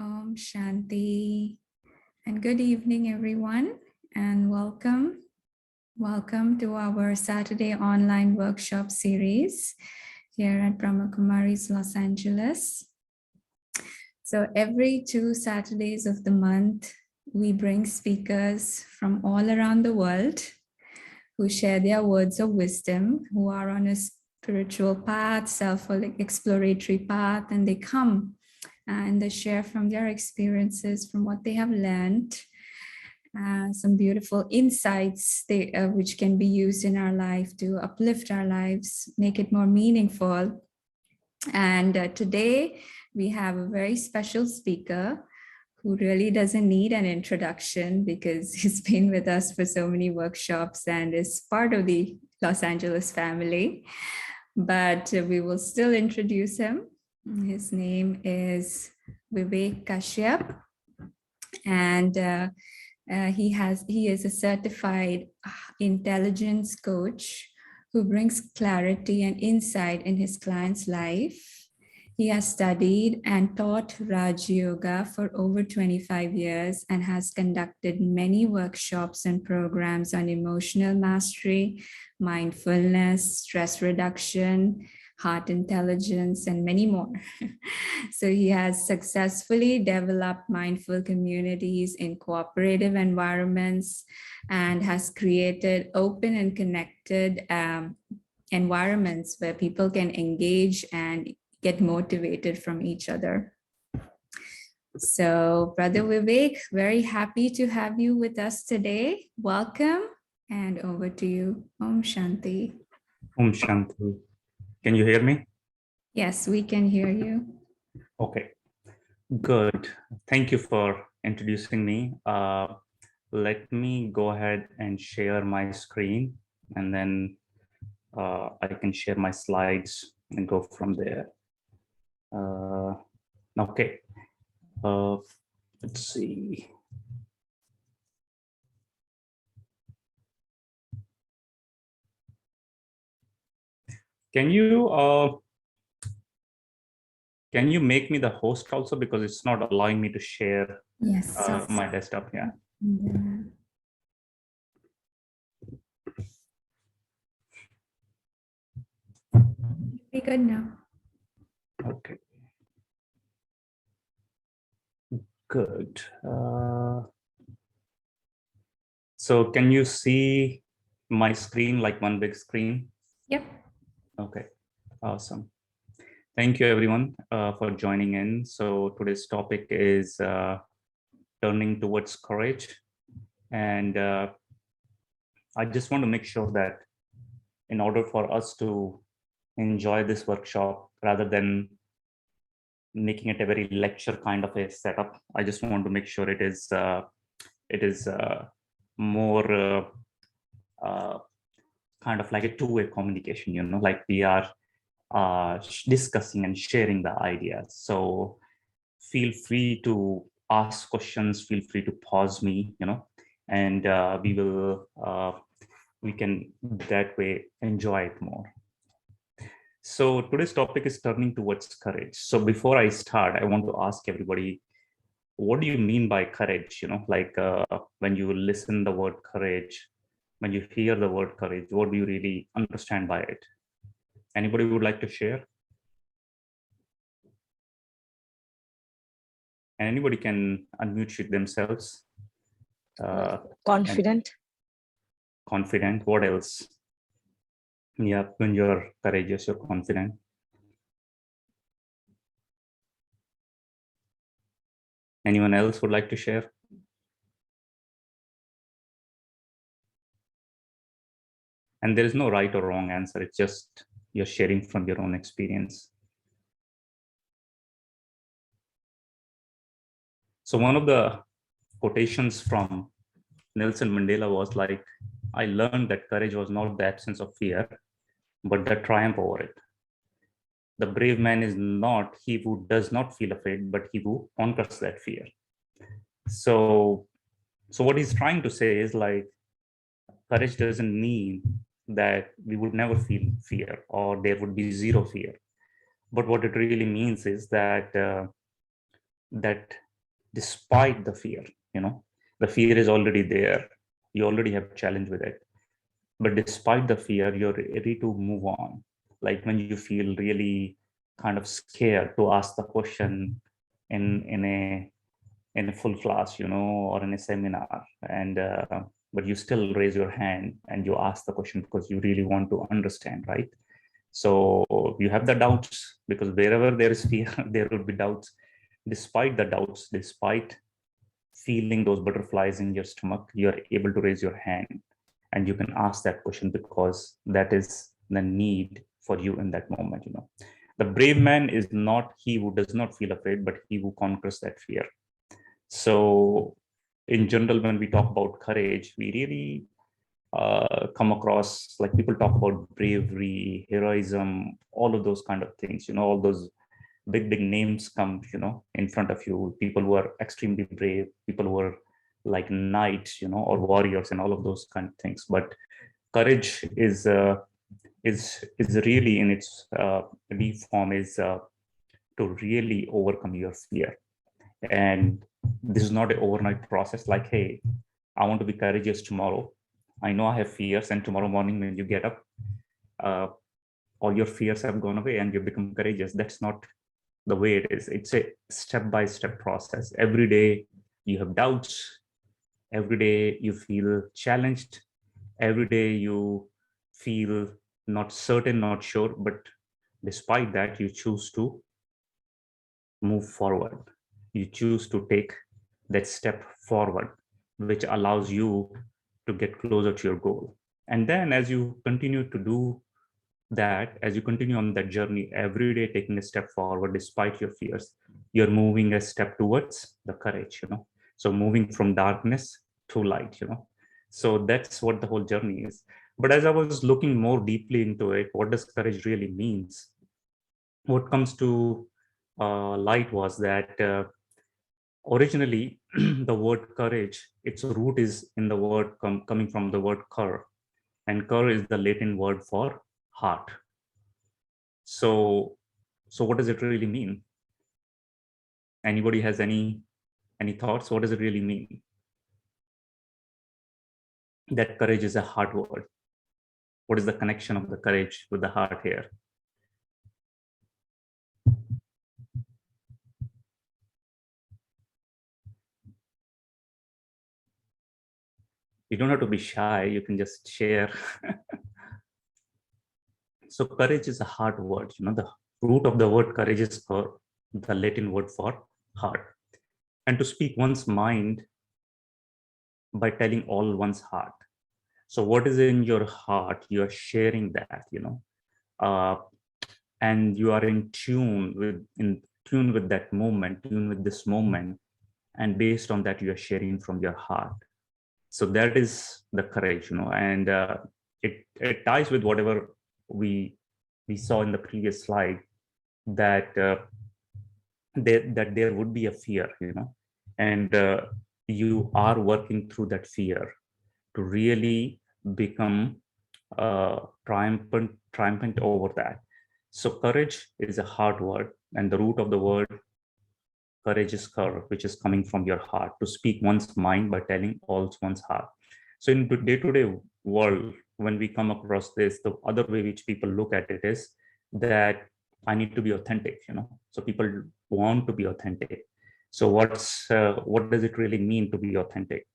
Om Shanti. And good evening, everyone, and welcome. Welcome to our Saturday online workshop series here at Brahma Kumari's Los Angeles. So every 2 Saturdays of the month, we bring speakers from all around the world who share their words of wisdom, who are on a spiritual path, self-exploratory path, and they come and they share from their experiences, from what they have learned, some beautiful insights which can be used in our life to uplift our lives, make it more meaningful. And today we have a very special speaker who really doesn't need an introduction because he's been with us for so many workshops and is part of the Los Angeles family. But we will still introduce him. His name is Vivek Kashyap, and he is a certified intelligence coach who brings clarity and insight in his client's life. He has studied and taught Raj Yoga for over 25 years and has conducted many workshops and programs on emotional mastery, mindfulness, stress reduction, heart intelligence, and many more. So he has successfully developed mindful communities in cooperative environments and has created open and connected environments where people can engage and get motivated from each other. So, Brother Vivek, very happy to have you with us today. Welcome, and over to you. Om Shanti. Om Shanti. Can you hear me? Yes, we can hear you. Okay, good. Thank you for introducing me. Let me go ahead and share my screen, and then I can share my slides and go from there. Okay, let's see. Can you make me the host also, because it's not allowing me to share my desktop? Yeah. Be good now. Okay. Good. So can you see my screen, like one big screen? Yep. Okay, awesome. Thank you everyone for joining in. So today's topic is turning towards courage. And I just want to make sure that in order for us to enjoy this workshop, rather than making it a very lecture kind of a setup, I just want to make sure it is more kind of like a two-way communication, you know, like we are discussing and sharing the ideas. So feel free to ask questions, feel free to pause me, you know, and we can that way enjoy it more. So today's topic is turning towards courage. So before I start, I want to ask everybody, what do you mean by courage? You know, like when you listen the word courage, when you hear the word courage, what do you really understand by it? Anybody would like to share? And anybody can unmute themselves. Confident. Confident. What else? Yeah, when you're courageous, you're confident. Anyone else would like to share? And there is no right or wrong answer. It's just you're sharing from your own experience. So one of the quotations from Nelson Mandela was like, I learned that courage was not the absence of fear, but the triumph over it. The brave man is not he who does not feel afraid, but he who conquers that fear. So what he's trying to say is like, courage doesn't mean that we would never feel fear or there would be zero fear. But what it really means is that that despite the fear. The fear is already there. You already have challenge with it, but despite the fear, you're ready to move on. Like when you feel really kind of scared to ask the question in a full class, or in a seminar, and but you still raise your hand and you ask the question because you really want to understand, right? So you have the doubts, because wherever there is fear, there will be doubts. Despite the doubts, despite feeling those butterflies in your stomach, you are able to raise your hand and you can ask that question, because that is the need for you in that moment. The brave man is not he who does not feel afraid, but he who conquers that fear. So in general, when we talk about courage, we really come across, like, people talk about bravery, heroism, all of those kind of things. All those big names come, in front of you. People who are extremely brave, people who are like knights, or warriors, and all of those kind of things. But courage is really in its deep form is to really overcome your fear. And this is not an overnight process. Like, hey, I want to be courageous tomorrow. I know I have fears, and tomorrow morning when you get up, uh, all your fears have gone away and you become courageous. That's not the way it is. It's a step-by-step process. Every day you have doubts. Every day you feel challenged. Every day you feel not certain, not sure. But despite that, you choose to move forward. You choose to take that step forward, which allows you to get closer to your goal. And then as you continue to do that, as you continue on that journey, every day taking a step forward despite your fears, you're moving a step towards the courage. So moving from darkness to light. So that's what the whole journey is. But as I was looking more deeply into it, what does courage really means? What comes to light was that originally the word courage, its root is in the word coming from the word cur, and cur is the Latin word for heart. So what does it really mean? Anybody has any thoughts? What does it really mean that courage is a heart word? What is the connection of the courage with the heart here? You don't have to be shy, you can just share. So courage is a heart word. The root of the word courage is the Latin word for heart. And to speak one's mind by telling all one's heart. So what is in your heart, you are sharing that, uh, and you are in tune with that moment, tune with this moment, and based on that you are sharing from your heart. So that is the courage, and it ties with whatever we saw in the previous slide, that that there would be a fear, and you are working through that fear to really become triumphant over that. So courage is a hard word, and the root of the word courage is courage, which is coming from your heart, to speak one's mind by telling all one's heart. So in the day-to-day world, when we come across this, the other way which people look at it is that I need to be authentic. So people want to be authentic. So what does it really mean to be authentic?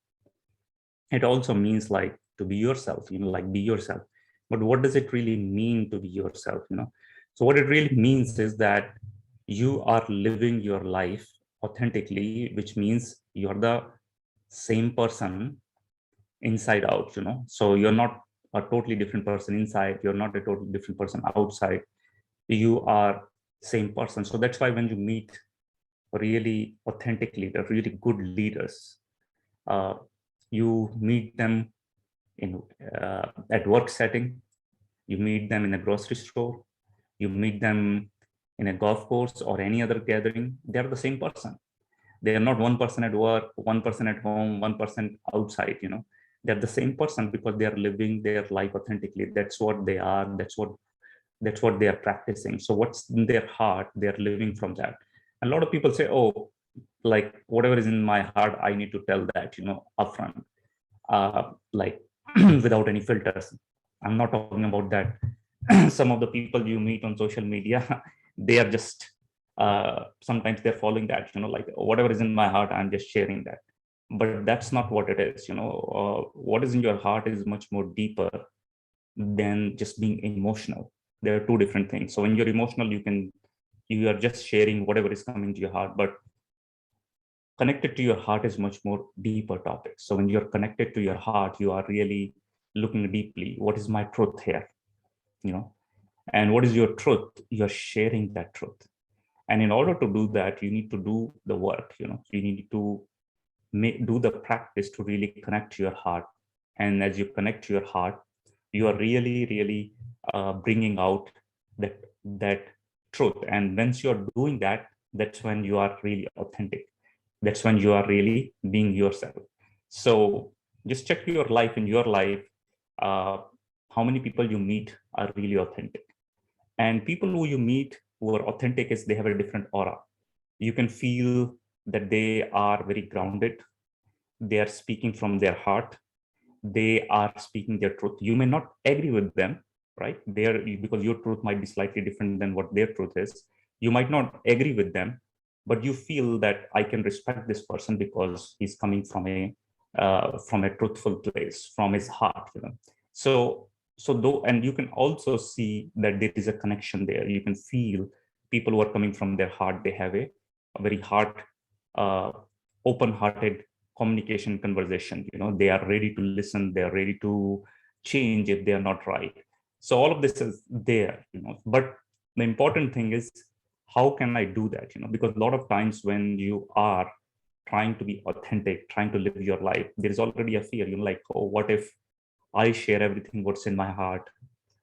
It also means like to be yourself, like be yourself. But what does it really mean to be yourself? So what it really means is that you are living your life authentically, which means you're the same person inside out. So you're not a totally different person inside, you're not a totally different person outside, you are same person. So that's why when you meet really authentically the really good leaders, uh, you meet them in at work setting, you meet them in a grocery store, you meet them in a golf course or any other gathering, they're the same person. They are not one person at work, one person at home, one person outside. They're the same person because they are living their life authentically. That's what they are. That's what they are practicing. So what's in their heart, they are living from that. A lot of people say, oh, like whatever is in my heart, I need to tell that, upfront, like without any filters. I'm not talking about that. Some of the people you meet on social media, they are just, sometimes they're following that, like whatever is in my heart, I'm just sharing that. But that's not what it is. What is in your heart is much more deeper than just being emotional. There are two different things. So when you're emotional, you are just sharing whatever is coming to your heart, but connected to your heart is much more deeper topic. So when you're connected to your heart, you are really looking deeply, what is my truth here, you know and what is your truth? You're sharing that truth. And in order to do that, you need to do the work. You need to do the practice to really connect to your heart. And as you connect to your heart, you are really bringing out that truth. And once you're doing that, that's when you are really authentic. That's when you are really being yourself. So just check your life. In your life, uh, how many people you meet are really authentic? And people who you meet who are authentic is they have a different aura. You can feel that they are very grounded. They are speaking from their heart. They are speaking their truth. You may not agree with them, right? Because your truth might be slightly different than what their truth is. You might not agree with them, but you feel that I can respect this person because he's coming from a truthful place, from his heart. So though, and you can also see that there is a connection there. You can feel people who are coming from their heart. They have a very uh, open-hearted communication, conversation. They are ready to listen. They are ready to change if they are not right. So all of this is there. But the important thing is, how can I do that? Because a lot of times when you are trying to be authentic, trying to live your life, there is already a fear. Like, oh, what if I share everything what's in my heart?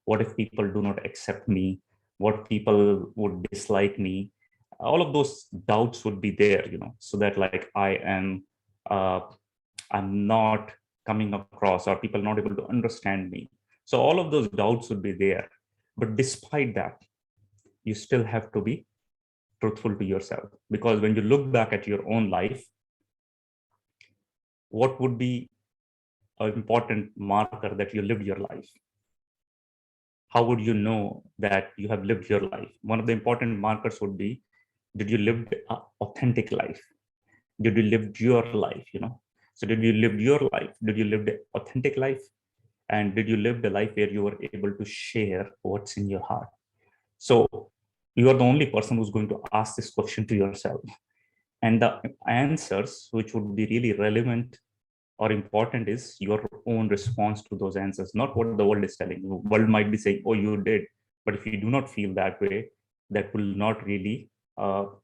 What if people do not accept me? What people would dislike me? All of those doubts would be there. So that, like, uh, I'm not coming across, or people not able to understand me. So all of those doubts would be there. But despite that, you still have to be truthful to yourself. Because when you look back at your own life, what would be an important marker that you lived your life? How would you know that you have lived your life? One of the important markers would be, did you live an authentic life? Did you live your life? So did you live your life? Did you live the authentic life? And did you live the life where you were able to share what's in your heart? So you are the only person who's going to ask this question to yourself. And the answers which would be really relevant or important is your own response to those answers, not what the world is telling you. World might be saying, oh, you did. But if you do not feel that way, that will not really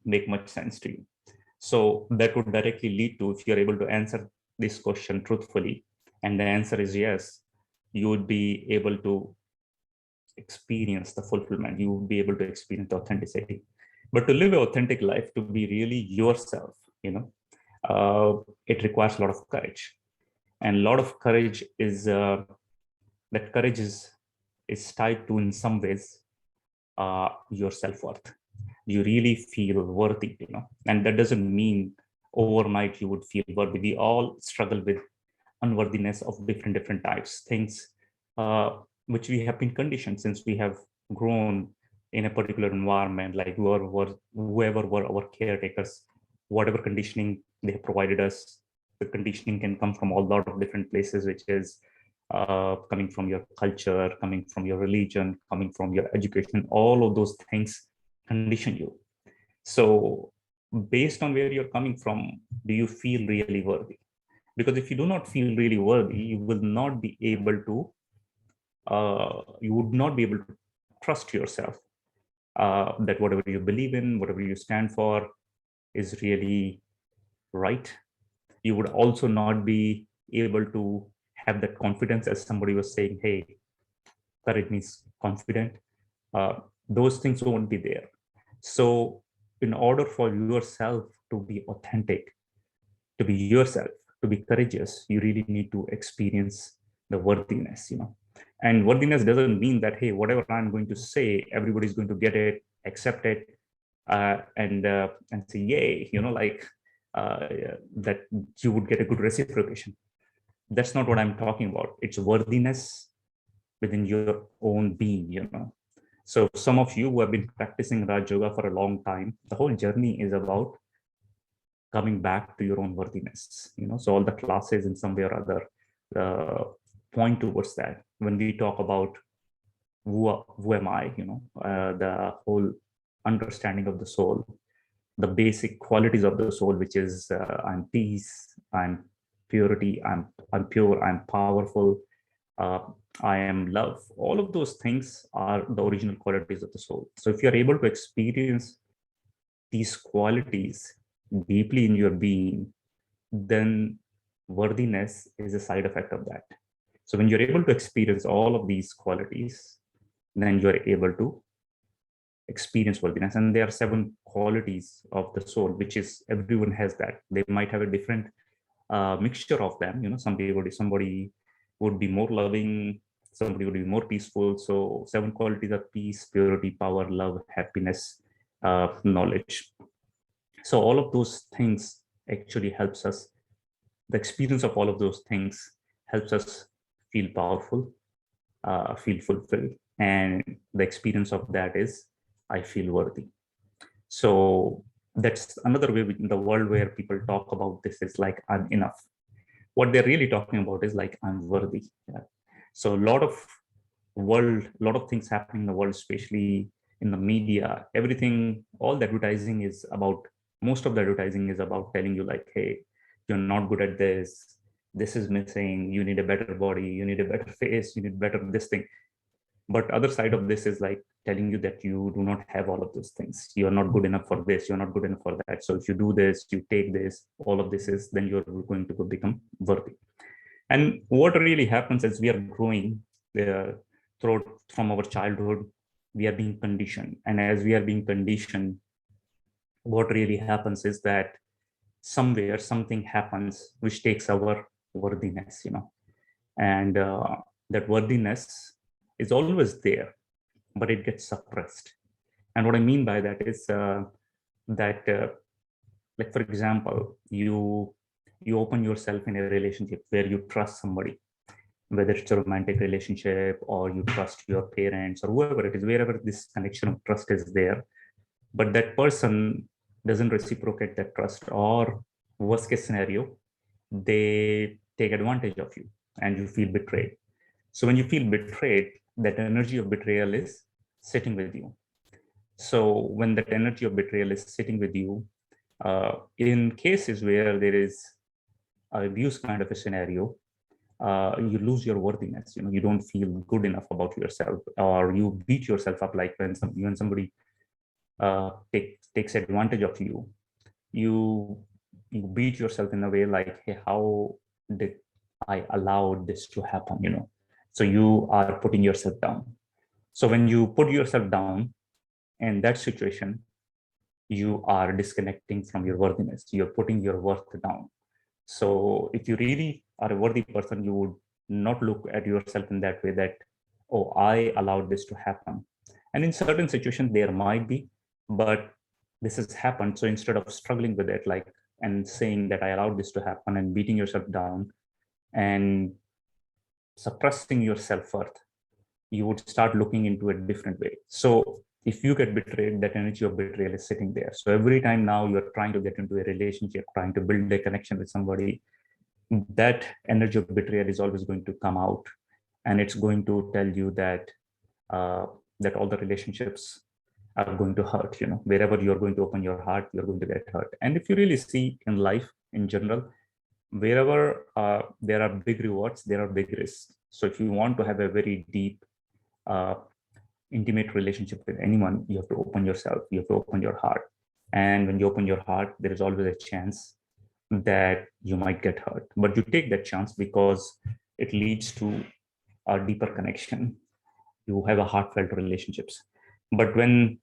make much sense to you. So that would directly lead to, if you're able to answer this question truthfully, and the answer is yes, you would be able to experience the fulfillment. You would be able to experience the authenticity. But to live an authentic life, to be really yourself, it requires a lot of courage. And a lot of courage is that courage is tied to, in some ways, your self-worth. You really feel worthy, and that doesn't mean overnight you would feel worthy. We all struggle with unworthiness of different types, things uh, which we have been conditioned since we have grown in a particular environment, like whoever were our caretakers, whatever conditioning they have provided us. The conditioning can come from a lot of different places, which is coming from your culture, coming from your religion, coming from your education. All of those things condition you. So based on where you're coming from, do you feel really worthy? Because if you do not feel really worthy, you will not be able to you would not be able to trust yourself, that whatever you believe in, whatever you stand for, is really right. You would also not be able to have that confidence, as somebody was saying, hey, courage means confident. uh, those things won't be there. So in order for yourself to be authentic, to be yourself, to be courageous, you really need to experience the worthiness. And worthiness doesn't mean that, hey, whatever I'm going to say, everybody's going to get it, accept it, and say, yay, like that you would get a good reciprocation. That's not what I'm talking about. It's worthiness within your own being, you know. So some of you who have been practicing Raj Yoga for a long time, the whole journey is about coming back to your own worthiness, you know. So all the classes in some way or other point towards that. When we talk about who am I, you know, the whole understanding of the soul, the basic qualities of the soul, which is I'm peace, I'm purity, I'm pure, I'm powerful, uh, I am love. All of those things are the original qualities of the soul. So if you're able to experience these qualities deeply in your being, then worthiness is a side effect of that. So when you're able to experience all of these qualities, then you're able to experience worthiness. And there are 7 qualities of the soul, which is everyone has that. They might have a different mixture of them. You know, somebody would be more loving, somebody would be more peaceful. So 7 qualities are peace, purity, power, love, happiness, knowledge. So all of those things actually helps us. The experience of all of those things helps us feel powerful, feel fulfilled, and the experience of that is I feel worthy. So that's another way in the world where people talk about this is like I'm enough. What they're really talking about is like I'm worthy. Yeah. So a lot of things happening in the world, especially in the media, everything, all the advertising is about, most of the advertising is about telling you like, hey, you're not good at this is missing, you need a better body, you need a better face, you need better this thing. But other side of this is like telling you that you do not have all of those things. You're not good enough for this, you're not good enough for that. So if you do this, you take this, all of this is, then you're going to become worthy. And what really happens as we are growing throughout from our childhood, we are being conditioned. And as we are being conditioned, what really happens is that somewhere something happens which takes our worthiness, you know. And that worthiness is always there, but it gets suppressed. And what I mean by that is that, like for example, you open yourself in a relationship where you trust somebody, whether it's a romantic relationship or you trust your parents or whoever it is, wherever this connection of trust is there, but that person doesn't reciprocate that trust, or worst case scenario, they take advantage of you and you feel betrayed. So when you feel betrayed, that energy of betrayal is sitting with you. So when that energy of betrayal is sitting with you, in cases where there is abuse kind of a scenario, you lose your worthiness. You know, you don't feel good enough about yourself, or you beat yourself up. Like when somebody takes advantage of you, you beat yourself in a way like, hey, how did I allow this to happen? You know, so you are putting yourself down. So when you put yourself down in that situation, you are disconnecting from your worthiness. You're putting your worth down. So if you really are a worthy person, you would not look at yourself in that way that, oh, I allowed this to happen. And in certain situations, there might be, but this has happened. So instead of struggling with it, like, and saying that I allowed this to happen and beating yourself down and suppressing your self-worth, you would start looking into a different way. So if you get betrayed, that energy of betrayal is sitting there. So every time now you're trying to get into a relationship, trying to build a connection with somebody, that energy of betrayal is always going to come out, and it's going to tell you that that all the relationships are going to hurt. You know, wherever you're going to open your heart, you're going to get hurt. And if you really see in life in general, wherever there are big rewards, there are big risks. So if you want to have a very deep uh, intimate relationship with anyone, you have to open yourself, you have to open your heart. And when you open your heart, there is always a chance that you might get hurt, but you take that chance because it leads to a deeper connection. You have a heartfelt relationships. But when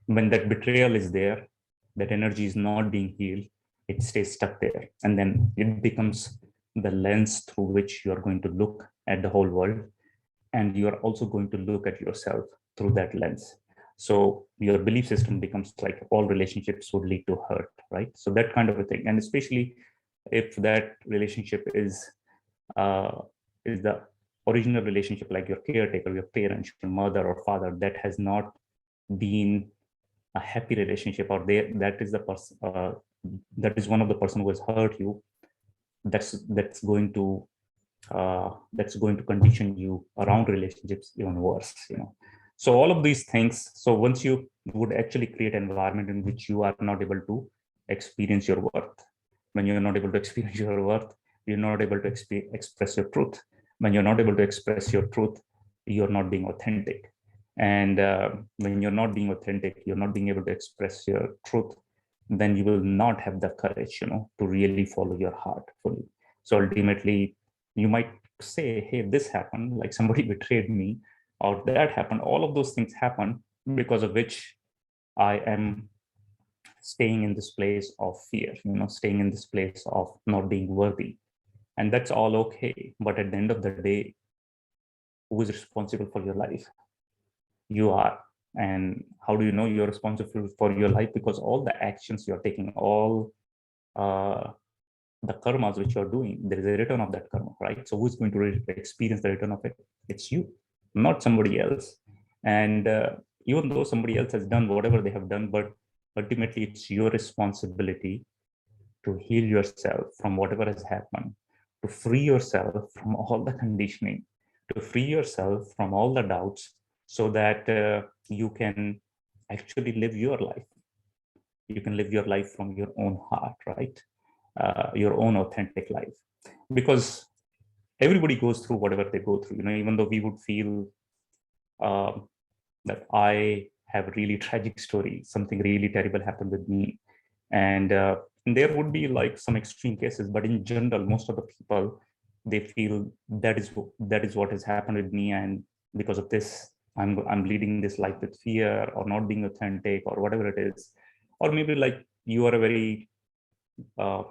that betrayal is there, that energy is not being healed, it stays stuck there, and then it becomes the lens through which you are going to look at the whole world, and you are also going to look at yourself through that lens. So your belief system becomes like all relationships would lead to hurt, right? So that kind of a thing. And especially if that relationship uh, is the original relationship, like your caretaker, your parents, your mother or father, that has not been a happy relationship, or that is the person that is one of the person who has hurt you, that's going to condition you around relationships even worse, so all of these things. So once you would actually create an environment in which you are not able to experience your worth, when you're not able to experience your worth, you're not able to express your truth. When you're not able to express your truth, you're not being authentic. And when you're not being authentic, you're not being able to express your truth, then you will not have the courage, to really follow your heart fully. So ultimately, you might say, hey, this happened, like somebody betrayed me, or that happened. All of those things happen because of which I am staying in this place of fear, staying in this place of not being worthy. And that's all okay. But at the end of the day, who is responsible for your life? You are. And how do you know you're responsible for your life? Because all the actions you're taking, all uh, the karmas which you're doing, there is a return of that karma, right? So who's going to experience the return of it? It's you, not somebody else. And even though somebody else has done whatever they have done, but ultimately it's your responsibility to heal yourself from whatever has happened, to free yourself from all the conditioning, to free yourself from all the doubts, so that you can actually live your life. You can live your life from your own heart, right? Your own authentic life. Because everybody goes through whatever they go through, even though we would feel uh, that I have a really tragic story, something really terrible happened with me. And there would be like some extreme cases, but in general, most of the people, they feel that is what has happened with me, and because of this, I'm leading this life with fear, or not being authentic, or whatever it is. Or maybe like you are a uh,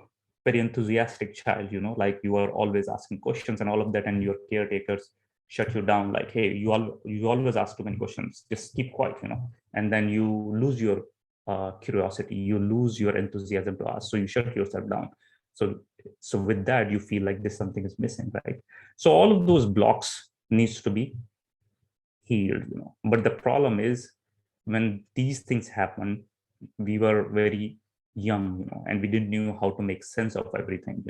very enthusiastic child, like you are always asking questions and all of that, and your caretakers shut you down, like, hey, you always ask too many questions, just keep quiet, and then you lose your curiosity, you lose your enthusiasm to ask, so you shut yourself down. So so with that, you feel like this something is missing, right? So all of those blocks needs to be healed, but the problem is, when these things happen, we were very young, and we didn't know how to make sense of everything,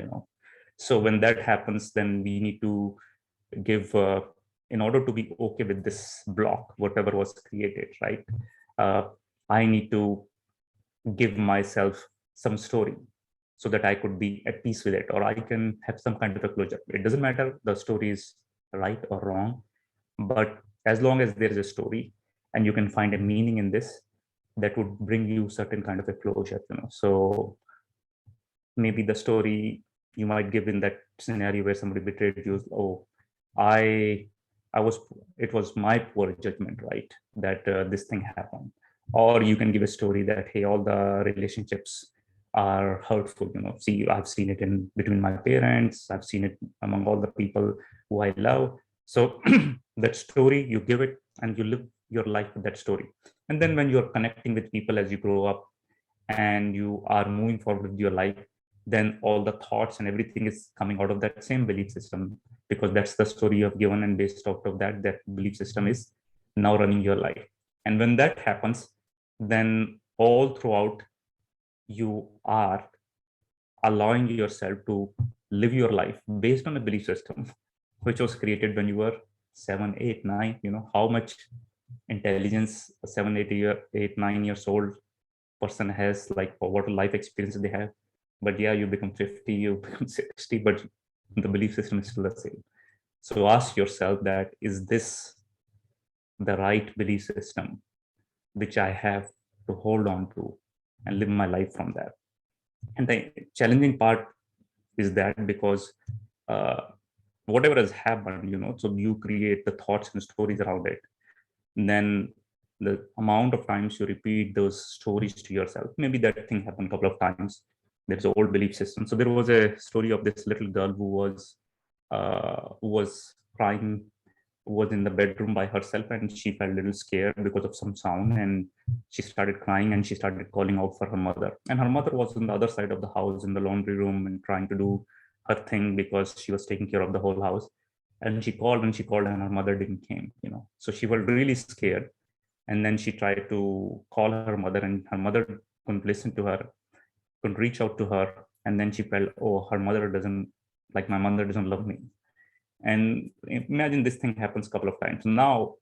so when that happens, then we need to give in order to be okay with this block, whatever was created, right? uh, I need to give myself some story, so that I could be at peace with it, or I can have some kind of a closure. It doesn't matter the story is right or wrong, but as long as there is a story and you can find a meaning in this, that would bring you certain kind of a closure, so maybe the story you might give in that scenario where somebody betrayed you, oh, i I was, it was my poor judgment, right, that this thing happened. Or you can give a story that, hey, all the relationships are hurtful, see, I've seen it in between my parents, I've seen it among all the people who I love. So that story, you give it and you live your life with that story. And then when you're connecting with people as you grow up and you are moving forward with your life, then all the thoughts and everything is coming out of that same belief system, because that's the story you have given, and based out of that, that belief system is now running your life. And when that happens, then all throughout, you are allowing yourself to live your life based on a belief system which was created when you were 7, 8, 9. How much intelligence a 7, 8, 9 years old person has, like, for what life experience they have. But yeah, you become 50, you become 60, but the belief system is still the same. So ask yourself, that is this the right belief system which I have to hold on to and live my life from that? And the challenging part is that, because uh, whatever has happened, so you create the thoughts and stories around it. And then the amount of times you repeat those stories to yourself, maybe that thing happened a couple of times. There's an old belief system. So there was a story of this little girl who was crying was in the bedroom by herself, and she felt a little scared because of some sound, and she started crying and she started calling out for her mother. And her mother was on the other side of the house in the laundry room and trying to do her thing because she was taking care of the whole house. And she called and her mother didn't came, so she was really scared. And then she tried to call her mother, and her mother couldn't listen to her, couldn't reach out to her. And then she felt, oh, her mother doesn't, like, my mother doesn't love me. And imagine this thing happens a couple of times. Now,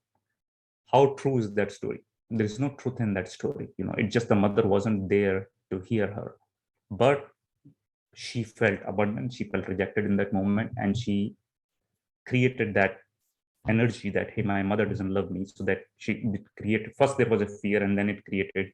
how true is that story? There is no truth in that story. It's just the mother wasn't there to hear her. But she felt abandoned, she felt rejected in that moment, and she created that energy that, hey, my mother doesn't love me. So that she created, first there was a fear, and then it created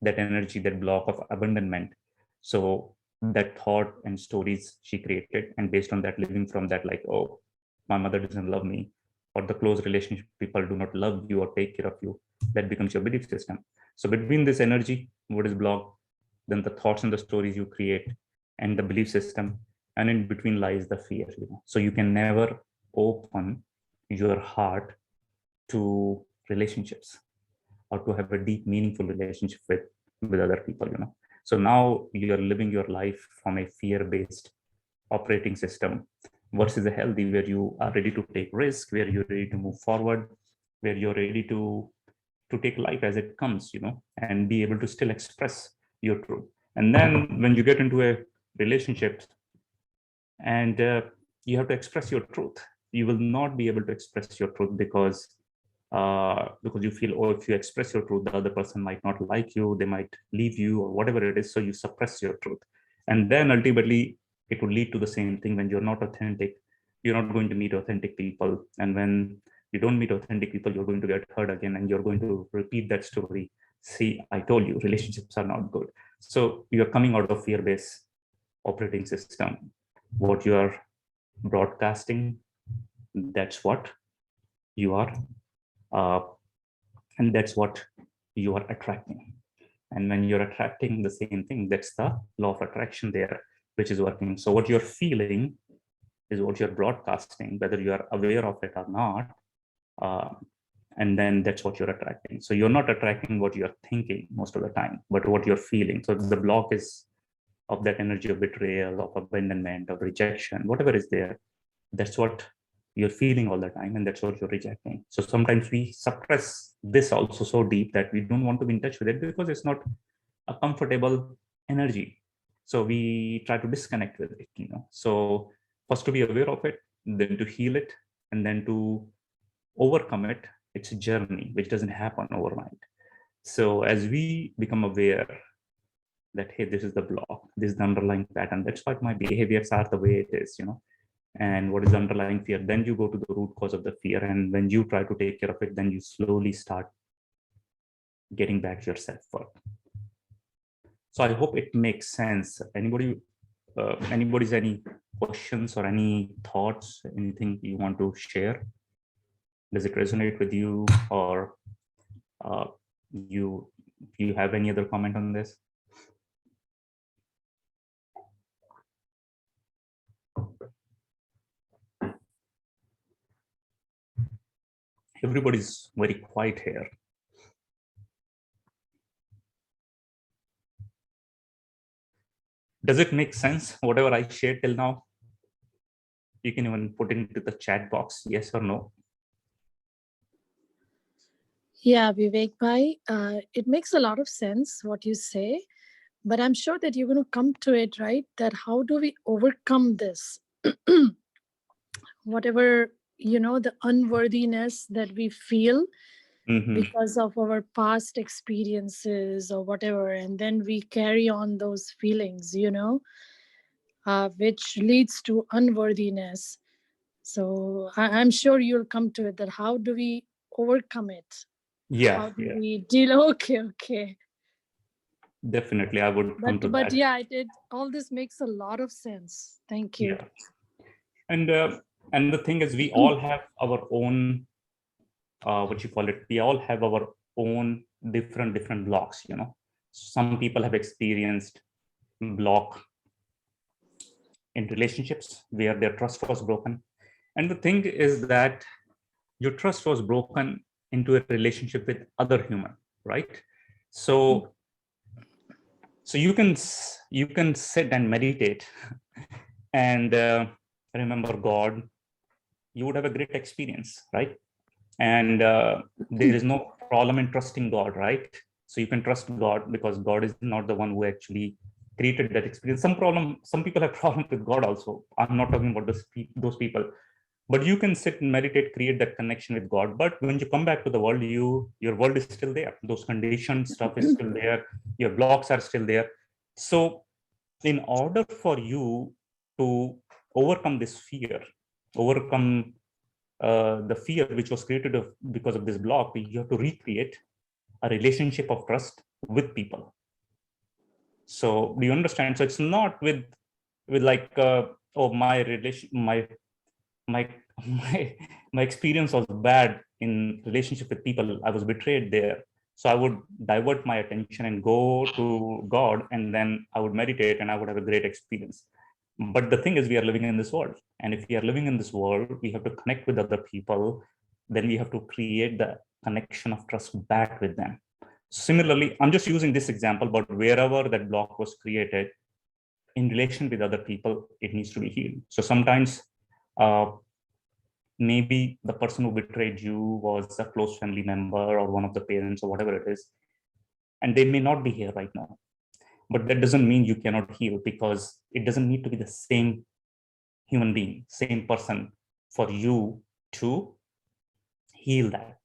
that energy, that block of abandonment. So that thought and stories she created, and based on that, living from that, like, oh, my mother doesn't love me, or the close relationship people do not love you or take care of you, that becomes your belief system. So between this energy, what is blocked, then the thoughts and the stories you create, and the belief system, and in between lies the fear. So you can never open your heart to relationships, or to have a deep, meaningful relationship with other people. So now you're living your life from a fear-based operating system versus a healthy, where you are ready to take risk, where you're ready to move forward, where you're ready to take life as it comes, and be able to still express your truth. And then when you get into a relationship, and you have to express your truth, you will not be able to express your truth because you feel, oh, if you express your truth, the other person might not like you, they might leave you, or whatever it is. So you suppress your truth, and then ultimately it will lead to the same thing. When you're not authentic, you're not going to meet authentic people, and when you don't meet authentic people, you're going to get hurt again, and you're going to repeat that story. See, I told you, relationships are not good. So you're coming out of fear-based operating system. What you are broadcasting, that's what you are, uh, and that's what you are attracting. And when you're attracting the same thing, that's the law of attraction there, which is working. So what you're feeling is what you're broadcasting, whether you are aware of it or not. uh, and then that's what you're attracting. So you're not attracting what you're thinking most of the time, but what you're feeling. So the block is of that energy of betrayal, of abandonment, of rejection, whatever is there, that's what you're feeling all the time, and that's what you're rejecting. So sometimes we suppress this also so deep that we don't want to be in touch with it because it's not a comfortable energy. So we try to disconnect with it. So first to be aware of it, then to heal it, and then to overcome it. It's a journey which doesn't happen overnight. So as we become aware that, hey, this is the block, this is the underlying pattern, that's why my behaviors are the way it is, and what is the underlying fear, then you go to the root cause of the fear, and when you try to take care of it, then you slowly start getting back your self-worth. So I hope it makes sense. Anybody's any questions or any thoughts, anything you want to share? Does it resonate with you, or uh, you have any other comment on this? Everybody's very quiet here. Does it make sense, whatever I shared till now? You can even put it into the chat box, yes or no. Yeah, Vivek bhai, it makes a lot of sense what you say, but I'm sure that you're going to come to it, right? That how do we overcome this? Whatever, the unworthiness that we feel because of our past experiences or whatever, and then we carry on those feelings, which leads to unworthiness. So I'm sure you'll come to it that how do we overcome it? How do we deal? Okay. Definitely, I would come to But that. yeah, all this makes a lot of sense. Thank you. Yeah. And the thing is, we all have our own, what you call it, we all have our own different blocks. Some people have experienced block in relationships where their trust was broken. And the thing is that your trust was broken into a relationship with other human, right? So you can sit and meditate and remember God. You would have a great experience, right? And there is no problem in trusting God, right? So you can trust God because God is not the one who actually created that experience. Some people have problems with God also. I'm not talking about those people, but you can sit and meditate, create that connection with God. But when you come back to the world, your world is still there. Those conditioned stuff is still there. Your blocks are still there. So in order for you to overcome this fear, overcome the fear which was created because of this block, you have to recreate a relationship of trust with people. So do you understand? So it's not with like oh, my relation, my my my experience was bad in relationship with people. I was betrayed there. So I would divert my attention and go to God, and then I would meditate and I would have a great experience. But the thing is, we are living in this world. And if we are living in this world, we have to connect with other people. Then we have to create the connection of trust back with them. Similarly, I'm just using this example, but wherever that block was created in relation with other people, it needs to be healed. So sometimes uh, maybe the person who betrayed you was a close family member or one of the parents or whatever it is, and they may not be here right now. But that doesn't mean you cannot heal, because it doesn't need to be the same human being, same person for you to heal that.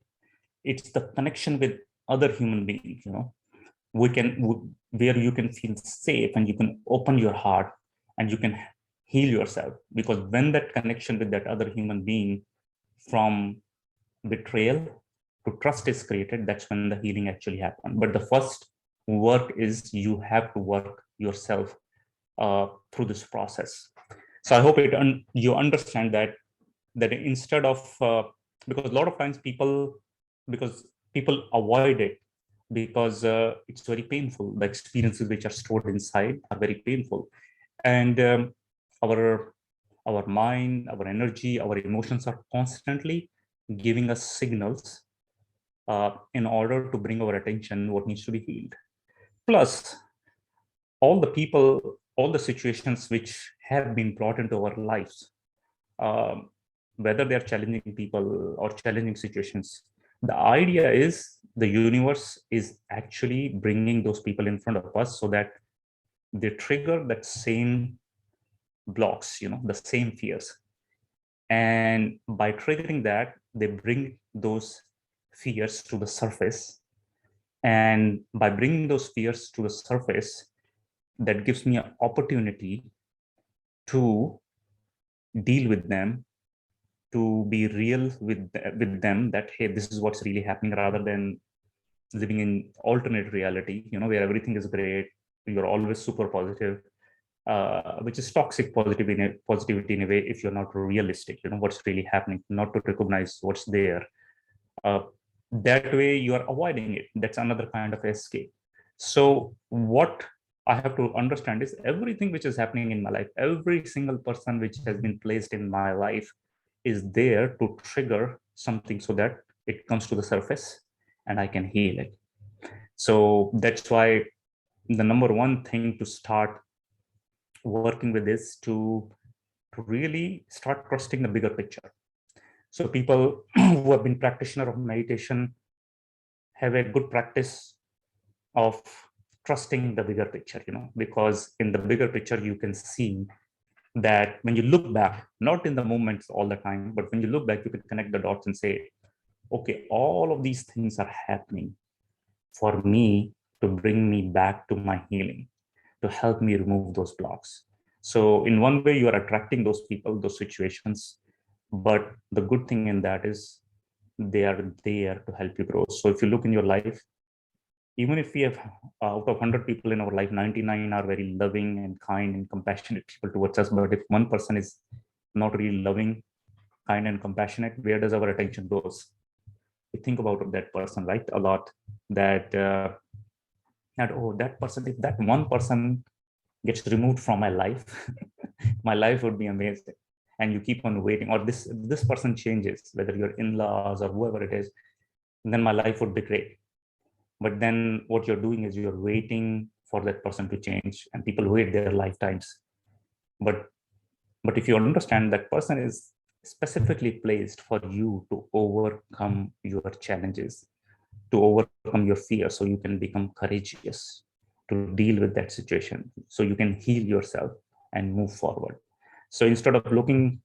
It's the connection with other human beings, where you can feel safe and you can open your heart and you can heal yourself. Because when that connection with that other human being, from betrayal to trust, is created, that's when the healing actually happens. But the first work is you have to work yourself through this process. So I hope you understand that instead of because a lot of times people avoid it because it's very painful. The experiences which are stored inside are very painful, and our our mind, our energy, our emotions are constantly giving us signals in order to bring our attention what needs to be healed. Plus, all the people, all the situations which have been brought into our lives, um, whether they're challenging people or challenging situations, the idea is the universe is actually bringing those people in front of us so that they trigger that same blocks, the same fears. And by triggering that, they bring those fears to the surface. And by bringing those fears to the surface, that gives me an opportunity to deal with them, to be real with them, that hey, this is what's really happening, rather than living in alternate reality, where everything is great, you're always super positive, which is toxic positivity in a way if you're not realistic, what's really happening, not to recognize what's there. uh, that way you are avoiding it. That's another kind of escape. So what I have to understand is everything which is happening in my life, every single person which has been placed in my life is there to trigger something so that it comes to the surface and I can heal it. So that's why the number one thing to start working with is to really start trusting the bigger picture. So people who have been practitioner of meditation have a good practice of trusting the bigger picture, because in the bigger picture you can see that when you look back, not in the moments all the time, but when you look back, you can connect the dots and say, okay, all of these things are happening for me to bring me back to my healing, to help me remove those blocks. So in one way, you are attracting those people, those situations, but the good thing in that is they are there to help you grow. So if you look in your life, even if we have out of 100 people in our life, 99 are very loving and kind and compassionate people towards us. But if one person is not really loving, kind and compassionate, where does our attention goes? We think about that person, right, a lot. That oh, that person, if that one person gets removed from my life, my life would be amazing. and you keep on waiting, or this person changes, whether you're in-laws or whoever it is, then my life would be great. But then what you're doing is you're waiting for that person to change, and people wait their lifetimes. But if you understand that person is specifically placed for you to overcome your challenges, to overcome your fear, so you can become courageous to deal with that situation, so you can heal yourself and move forward. So instead of looking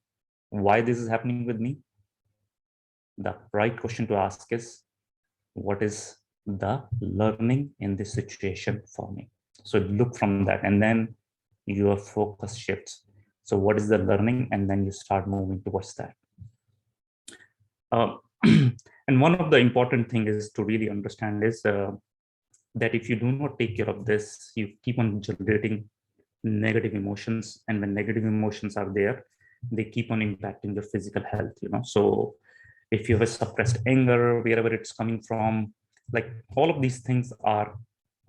why this is happening with me, the right question to ask is, what is the learning in this situation for me? So look from that, and then your focus shifts. So what is the learning? And then you start moving towards that. And one of the important things is to really understand is that if you do not take care of this, you keep on generating negative emotions. And when negative emotions are there, they keep on impacting your physical health, So if you have a suppressed anger, wherever it's coming from, like all of these things are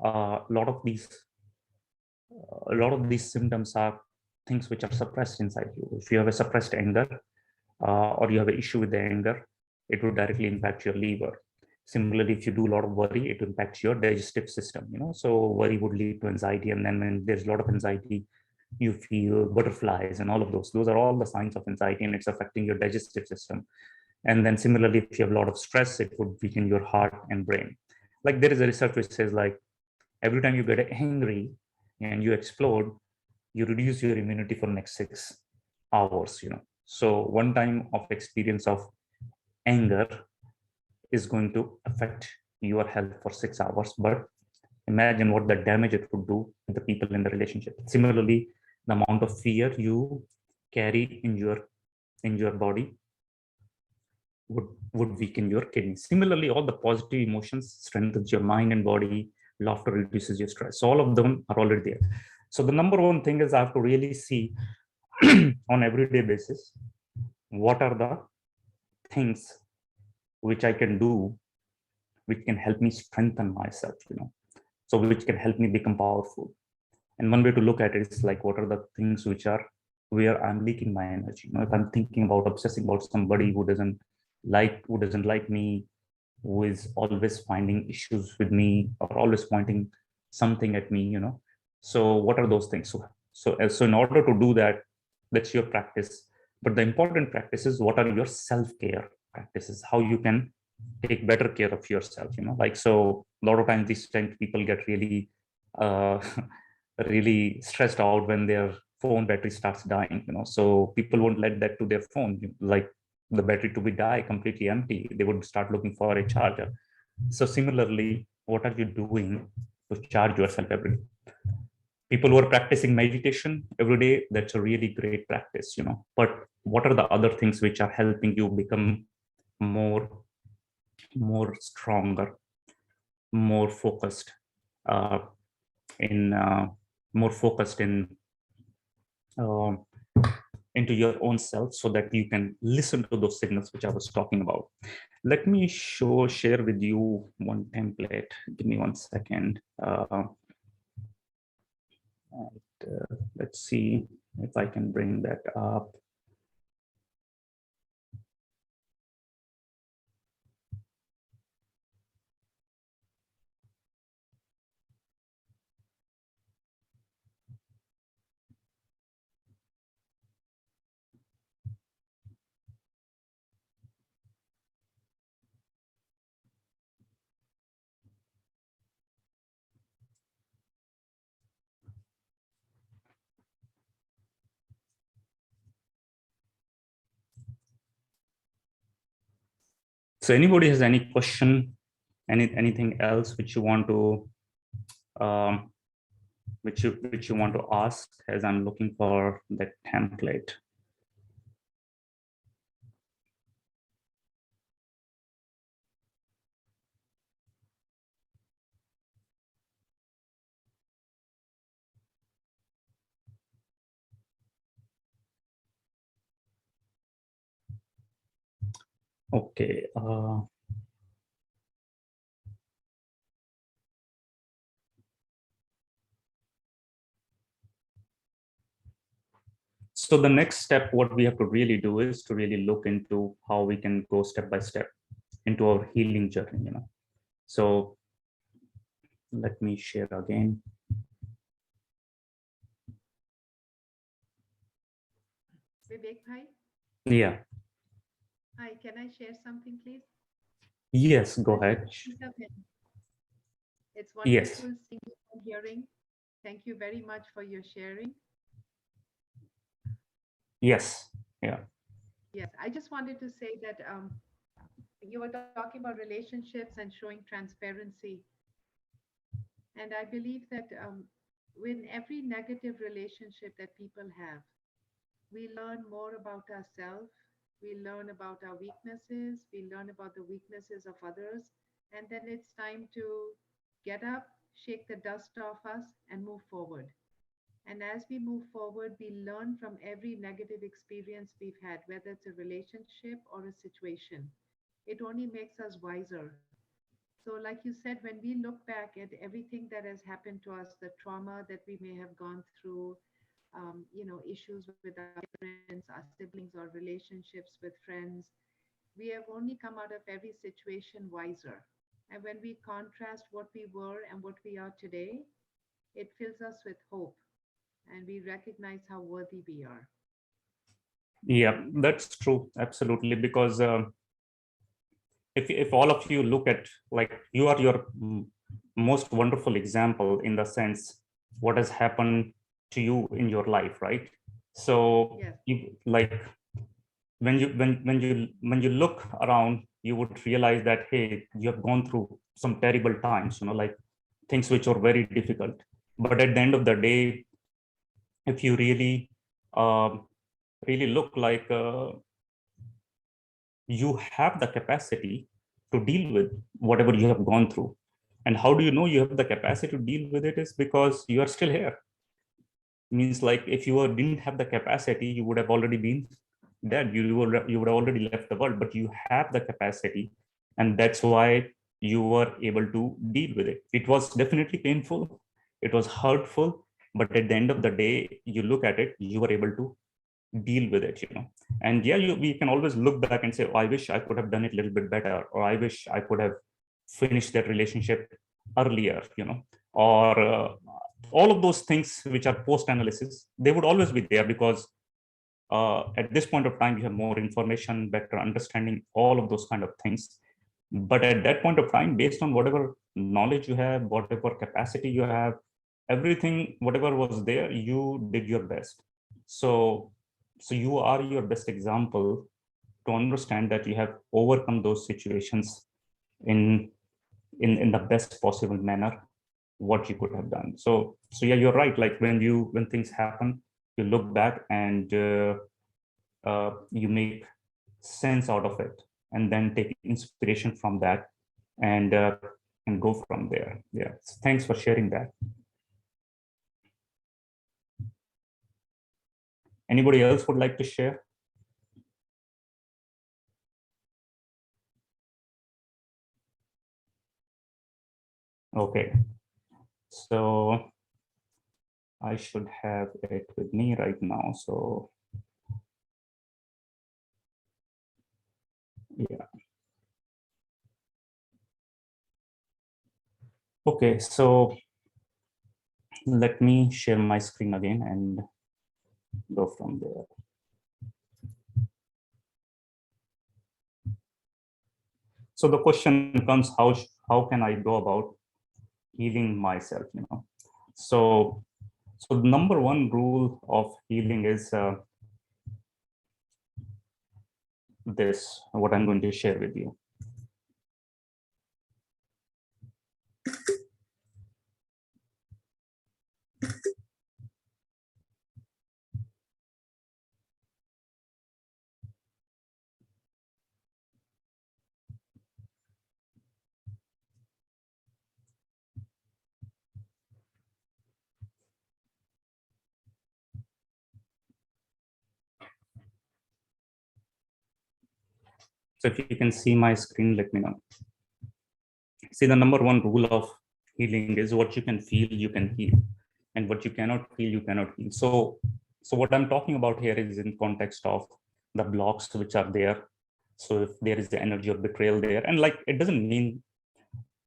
a lot of these symptoms are things which are suppressed inside you. If you have a suppressed anger, or you have an issue with the anger, it will directly impact your liver. Similarly, if you do a lot of worry, it impacts your digestive system, So worry would lead to anxiety, and then when there's a lot of anxiety, you feel butterflies and all of those. Those are all the signs of anxiety, and it's affecting your digestive system. And then similarly, if you have a lot of stress, it would weaken your heart and brain. Like there is a research which says like every time you get angry and you explode, you reduce your immunity for next 6 hours, So one time of experience of anger is going to affect your health for 6 hours, but imagine what the damage it would do to the people in the relationship. Similarly, the amount of fear you carry in your body would weaken your kidneys. Similarly, all the positive emotions strengthens your mind and body. Laughter reduces your stress. So all of them are already there. So the number one thing is I have to really see on everyday basis, what are the things which I can do, which can help me strengthen myself, so which can help me become powerful. And one way to look at it is like, what are the things which are where I'm leaking my energy? If I'm thinking about obsessing about somebody who doesn't like me, who is always finding issues with me or always pointing something at me, So what are those things? So in order to do that, that's your practice. But the important practice is, what are your self-care practices? How you can take better care of yourself, Like, so a lot of times these times people get really uh, really stressed out when their phone battery starts dying, So people won't let that to their phone, like the battery to be die completely empty. They would start looking for a charger. So similarly, what are you doing to charge yourself every day? People who are practicing meditation every day, that's a really great practice, But what are the other things which are helping you become more stronger, more focused, uh, in more focused in uh, into your own self, so that you can listen to those signals which I was talking about. Let me share with you one template. Give me 1 second. Let's see if I can bring that up. So anybody has any question, anything else which you want to um, which you want to ask, as I'm looking for that template. Okay. So the next step, what we have to really do is to really look into how we can go step by step into our healing journey, So let me share again. Vivek bhai, Yeah. hi, can I share something, please? Yes, go ahead. It's Yes. wonderful seeing and hearing. Thank you very much for your sharing. Yes. Yeah. Yes, I just wanted to say that you were talking about relationships and showing transparency. And I believe that with every negative relationship that people have, we learn more about ourselves. We learn about our weaknesses. We learn about the weaknesses of others. And then it's time to get up, shake the dust off us, and move forward. And as we move forward, we learn from every negative experience we've had, whether it's a relationship or a situation. It only makes us wiser. So, like you said, when we look back at everything that has happened to us, the trauma that we may have gone through, issues with our parents, our siblings, or relationships with friends, we have only come out of every situation wiser. And when we contrast what we were and what we are today, it fills us with hope and we recognize how worthy we are. Yeah, that's true. Absolutely. Because if all of you look at, like, you are your most wonderful example in the sense what has happened to you in your life, right? So Yes. you, like, when you look around, you would realize that, hey, you have gone through some terrible times, like things which are very difficult. But at the end of the day, if you really look, like, you have the capacity to deal with whatever you have gone through. And how do you know you have the capacity to deal with it? Is because you are still here. Means, like, if didn't have the capacity, you would have already been dead. You would have already left the world, but you have the capacity, and that's why you were able to deal with it. It was definitely painful, it was hurtful, but at the end of the day, you look at it, you were able to deal with it. And yeah, we can always look back and say, oh, I wish I could have done it a little bit better, or I wish I could have finished that relationship earlier. Or all of those things which are post analysis, they would always be there, because at this point of time you have more information, better understanding, all of those kind of things. But at that point of time, based on whatever knowledge you have, whatever capacity you have, everything, whatever was there, you did your best. So you are your best example to understand that you have overcome those situations in in the best possible manner what you could have done. So yeah, you're right. Like, when things happen, you look back and you make sense out of it, and then take inspiration from that, and and go from there. Yeah, so thanks for sharing that. Anybody else would like to share? Okay, so I should have it with me right now. So yeah. Okay, so let me share my screen again and go from there. So the question comes, how can I go about healing myself? So the number one rule of healing is this, what I'm going to share with you. So if you can see my screen, let me know. See, the number one rule of healing is what you can feel, you can heal. And what you cannot feel, you cannot heal. So So what I'm talking about here is in context of the blocks which are there. So if there is the energy of betrayal there, and like, it doesn't mean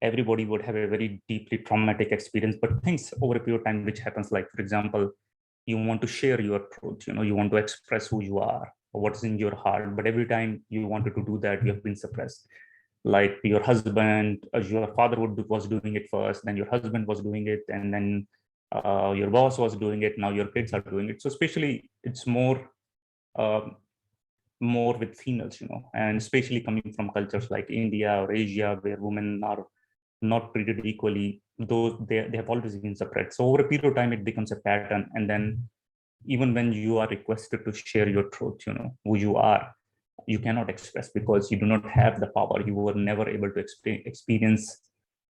everybody would have a very deeply traumatic experience, but things over a period of time which happens, like, for example, you want to share your truth, you want to express who you are or what's in your heart, but every time you wanted to do that, you have been suppressed. Like your husband, your father was doing it first, then your husband was doing it, and then your boss was doing it, now your kids are doing it. So especially it's uh, more with females, and especially coming from cultures like India or Asia, where women are not treated equally, though they have always been separate. So over a period of time, it becomes a pattern. And then even when you are requested to share your truth, who you are, you cannot express because you do not have the power. You were never able to experience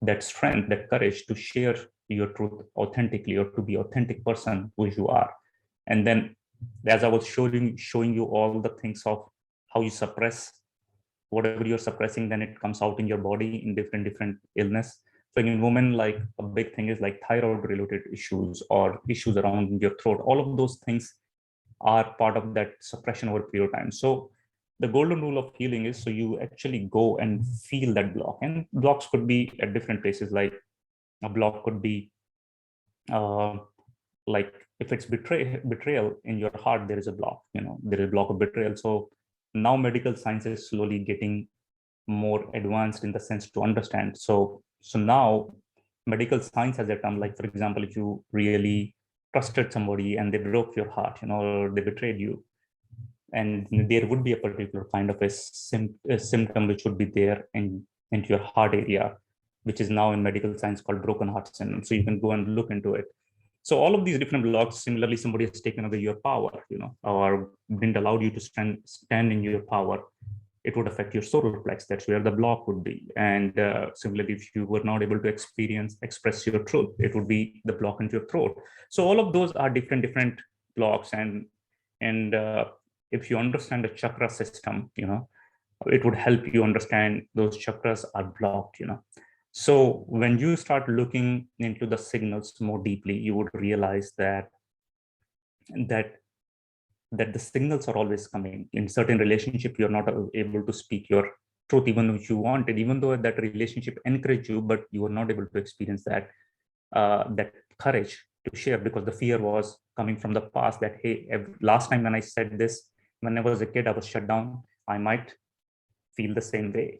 that strength, that courage to share your truth authentically or to be authentic person who you are. And then as I was showing you all the things of how you suppress whatever you're suppressing, then it comes out in your body in different illness. So in women, like a big thing is like thyroid related issues or issues around your throat. All of those things are part of that suppression over a period of time. So the golden rule of healing is, so you actually go and feel that block, and blocks could be at different places. Like a block could be uh, like if it's betrayal in your heart, there is a block, there is a block of betrayal. So now medical science is slowly getting more advanced in the sense to understand. So now medical science has a term, like for example, if you really trusted somebody and they broke your heart, or they betrayed you, and there would be a particular kind of a symptom which would be there into your heart area, which is now in medical science called broken heart syndrome. So you can go and look into it. So all of these different blocks, similarly, somebody has taken away your power, or didn't allow you to stand in your power. It would affect your solar plex. That's where the block would be. And similarly, if you were not able to express your truth, it would be the block into your throat. So all of those are different blocks. And if you understand the chakra system, it would help you understand those chakras are blocked. So when you start looking into the signals more deeply, you would realize that the signals are always coming. In certain relationship, you're not able to speak your truth even if you wanted, even though that relationship encouraged you, but you were not able to experience that courage to share, because the fear was coming from the past that, hey, last time when I said this, when I was a kid, I was shut down. I might feel the same way,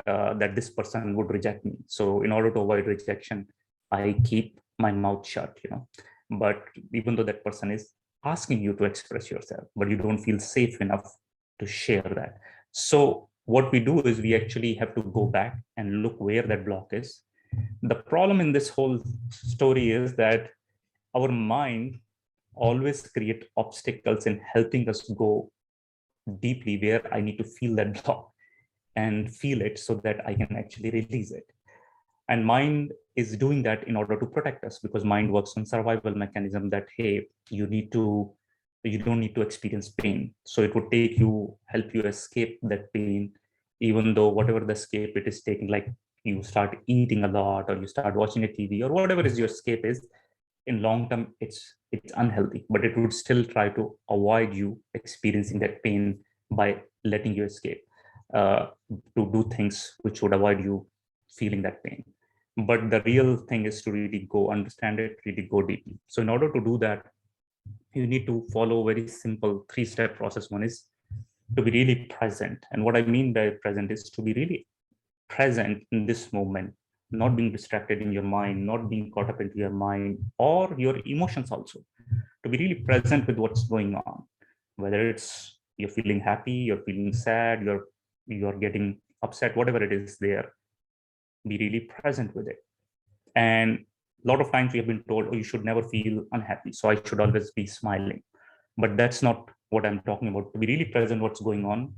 that this person would reject me. So in order to avoid rejection, I keep my mouth shut, but even though that person is asking you to express yourself, but you don't feel safe enough to share that. So what we do is we actually have to go back and look where that block is. The problem in this whole story is that our mind always create obstacles in helping us go deeply where I need to feel that block and feel it so that I can actually release it. And mind is doing that in order to protect us, because mind works on survival mechanism that, hey, you don't need to experience pain. So it would help you escape that pain, even though whatever the escape it is taking, like you start eating a lot or you start watching a TV or whatever is your escape is, in long term, it's unhealthy, but it would still try to avoid you experiencing that pain by letting you escape, to do things which would avoid you feeling that pain. But the real thing is to really go understand it, really go deeply. So in order to do that, you need to follow a very simple 3-step process. One is to be really present. And what I mean by present is to be really present in this moment, not being distracted in your mind, not being caught up into your mind or your emotions also. To be really present with what's going on, whether it's you're feeling happy, you're feeling sad, you're getting upset, whatever it is there, be really present with it. And a lot of times we have been told, oh, you should never feel unhappy, so I should always be smiling. But that's not what I'm talking about. To be really present what's going on,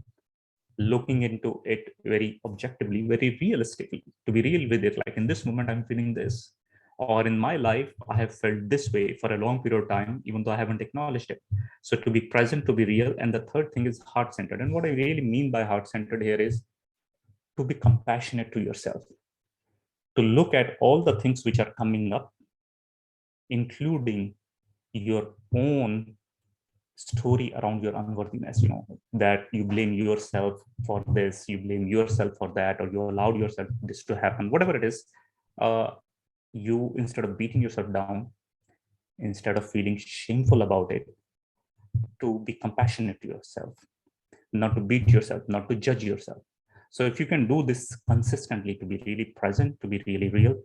looking into it very objectively, very realistically, to be real with it. Like in this moment, I'm feeling this, or in my life, I have felt this way for a long period of time, even though I haven't acknowledged it. So to be present, to be real. And the third thing is heart-centered. And what I really mean by heart-centered here is to be compassionate to yourself, to look at all the things which are coming up, including your own story around your unworthiness, that you blame yourself for this, you blame yourself for that, or you allowed yourself this to happen, whatever it is, you, instead of beating yourself down, instead of feeling shameful about it, to be compassionate to yourself, not to beat yourself, not to judge yourself. So if you can do this consistently, to be really present, to be really real,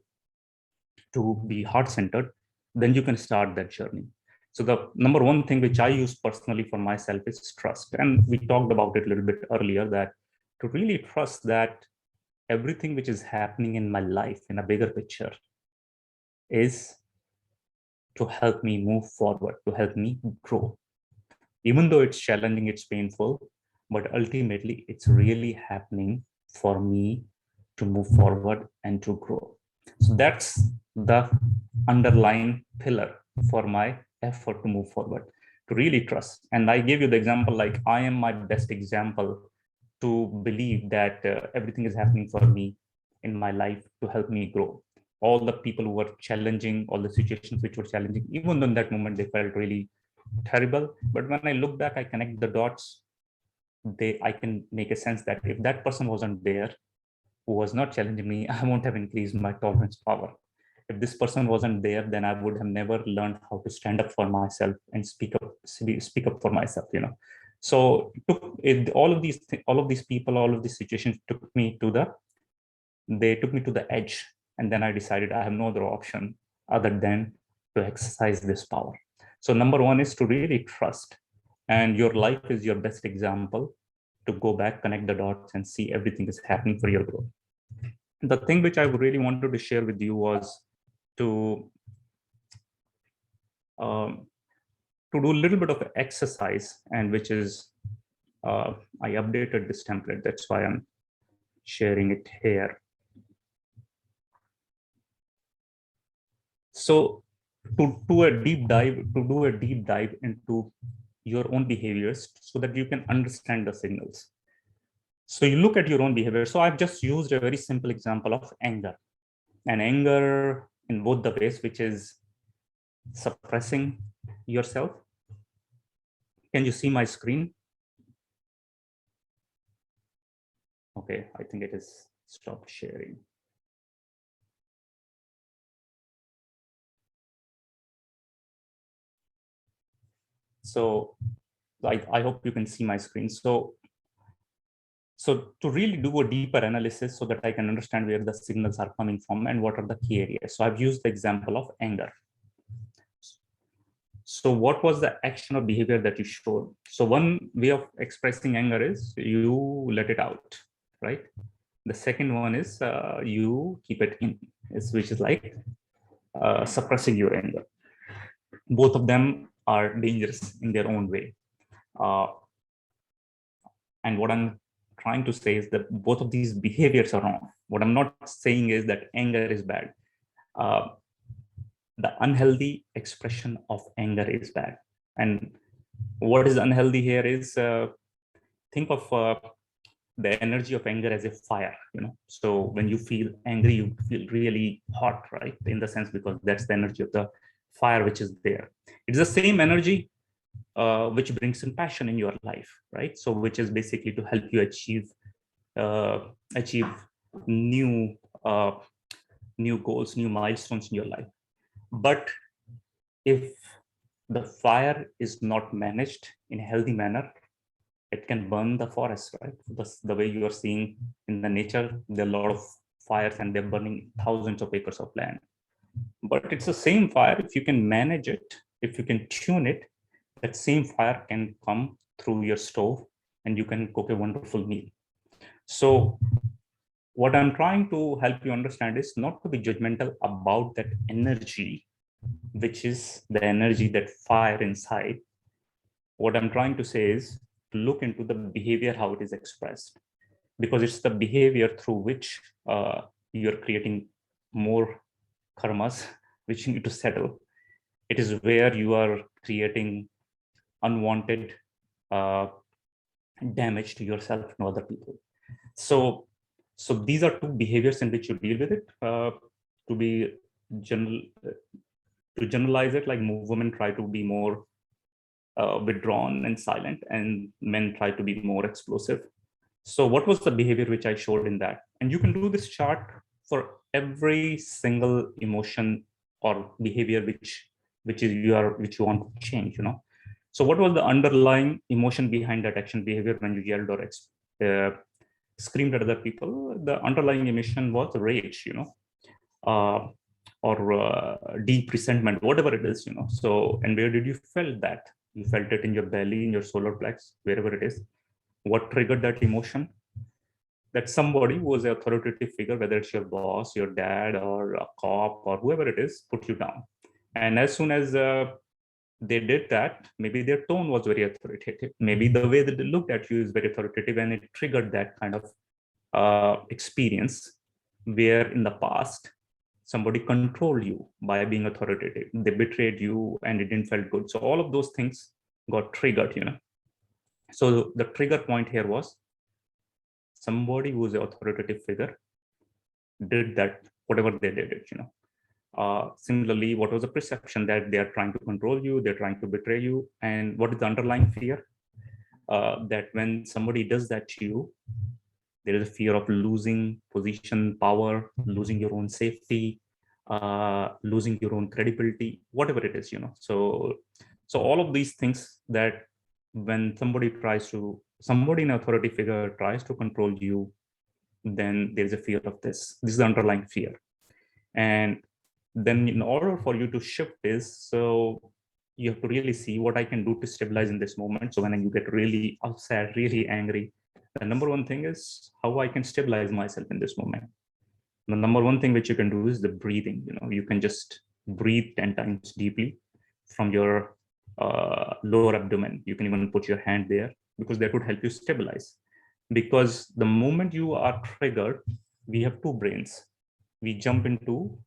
to be heart-centered, then you can start that journey. So the number one thing which I use personally for myself is trust. And we talked about it a little bit earlier, that to really trust that everything which is happening in my life in a bigger picture is to help me move forward, to help me grow. Even though it's challenging, it's painful, but ultimately it's really happening for me to move forward and to grow. So that's the underlying pillar for my effort to move forward, to really trust. And I gave you the example, like I am my best example to believe that everything is happening for me in my life to help me grow. All the people who were challenging, all the situations which were challenging, even in that moment, they felt really terrible. But when I look back, I connect the dots. I can make a sense that if that person wasn't there, who was not challenging me, I won't have increased my tolerance power. If this person wasn't there, then I would have never learned how to stand up for myself and speak up for myself. So all of these people, all of these situations took me to the edge, and then I decided I have no other option other than to exercise this power. So number one is to really trust, and your life is your best example to go back, connect the dots, and see everything is happening for your growth. The thing which I really wanted to share with you was to do a little bit of exercise, and which is I updated this template. That's why I'm sharing it here. So to do a deep dive into your own behaviors so that you can understand the signals. So you look at your own behavior. So I've just used a very simple example of anger, and anger in both the ways, which is suppressing yourself. Can you see my screen? Okay, I think it is stopped sharing. So I hope you can see my screen. So to really do a deeper analysis so that I can understand where the signals are coming from and what are the key areas. So I've used the example of anger. So what was the action or behavior that you showed? So one way of expressing anger is you let it out, right? The second one is you keep it in, which is like suppressing your anger. Both of them are dangerous in their own way. And what I'm trying to say is that both of these behaviors are wrong. What I'm not saying is that anger is bad. The unhealthy expression of anger is bad. And what is unhealthy here is think of the energy of anger as a fire. So when you feel angry, you feel really hot, right? In the sense, because that's the energy of the fire which is there. It's the same energy which brings in passion in your life, right? So which is basically to help you achieve new goals, new milestones in your life. But if the fire is not managed in a healthy manner, it can burn the forest, right? The way you are seeing in the nature, there are a lot of fires and they're burning thousands of acres of land. But it's the same fire. If you can manage it, if you can tune it, that same fire can come through your stove and you can cook a wonderful meal. So what I'm trying to help you understand is not to be judgmental about that energy, which is the energy, that fire inside. What I'm trying to say is to look into the behavior, how it is expressed, because it's the behavior through which you're creating more karmas, which you need to settle. It is where you are creating unwanted damage to yourself and other people. So these are two behaviors in which you deal with it. To be general, to generalize it, like women try to be more withdrawn and silent, and men try to be more explosive. So what was the behavior which I showed in that? And you can do this chart for every single emotion or behavior which you want to change, you know. So what was the underlying emotion behind that action behavior when you yelled or screamed at other people? The underlying emotion was rage, you know, or deep resentment, whatever it is, you know. So, and where did you felt that? You felt it in your belly, in your solar plex, wherever it is. What triggered that emotion? That somebody who was an authoritative figure, whether it's your boss, your dad, or a cop, or whoever it is, put you down. And as soon as they did that, maybe their tone was very authoritative. Maybe the way that they looked at you is very authoritative, and it triggered that kind of experience where in the past somebody controlled you by being authoritative. They betrayed you, and it didn't felt good. So all of those things got triggered, you know. So the trigger point here was somebody who is an authoritative figure did that, whatever they did it, you know. Similarly, what was the perception? That they are trying to control you, they're trying to betray you. And what is the underlying fear? That when somebody does that to you, there is a fear of losing position, power, losing your own safety, losing your own credibility, whatever it is, you know. So all of these things, that when somebody in authority figure tries to control you, then there's a fear of this. This is the underlying fear. And then in order for you to shift this, so you have to really see what I can do to stabilize in this moment. So when you get really upset, really angry, the number one thing is how I can stabilize myself in this moment. The number one thing which you can do is the breathing. You know, you can just breathe 10 times deeply from your lower abdomen. You can even put your hand there, because that would help you stabilize. Because the moment you are triggered, we have two brains. We jump into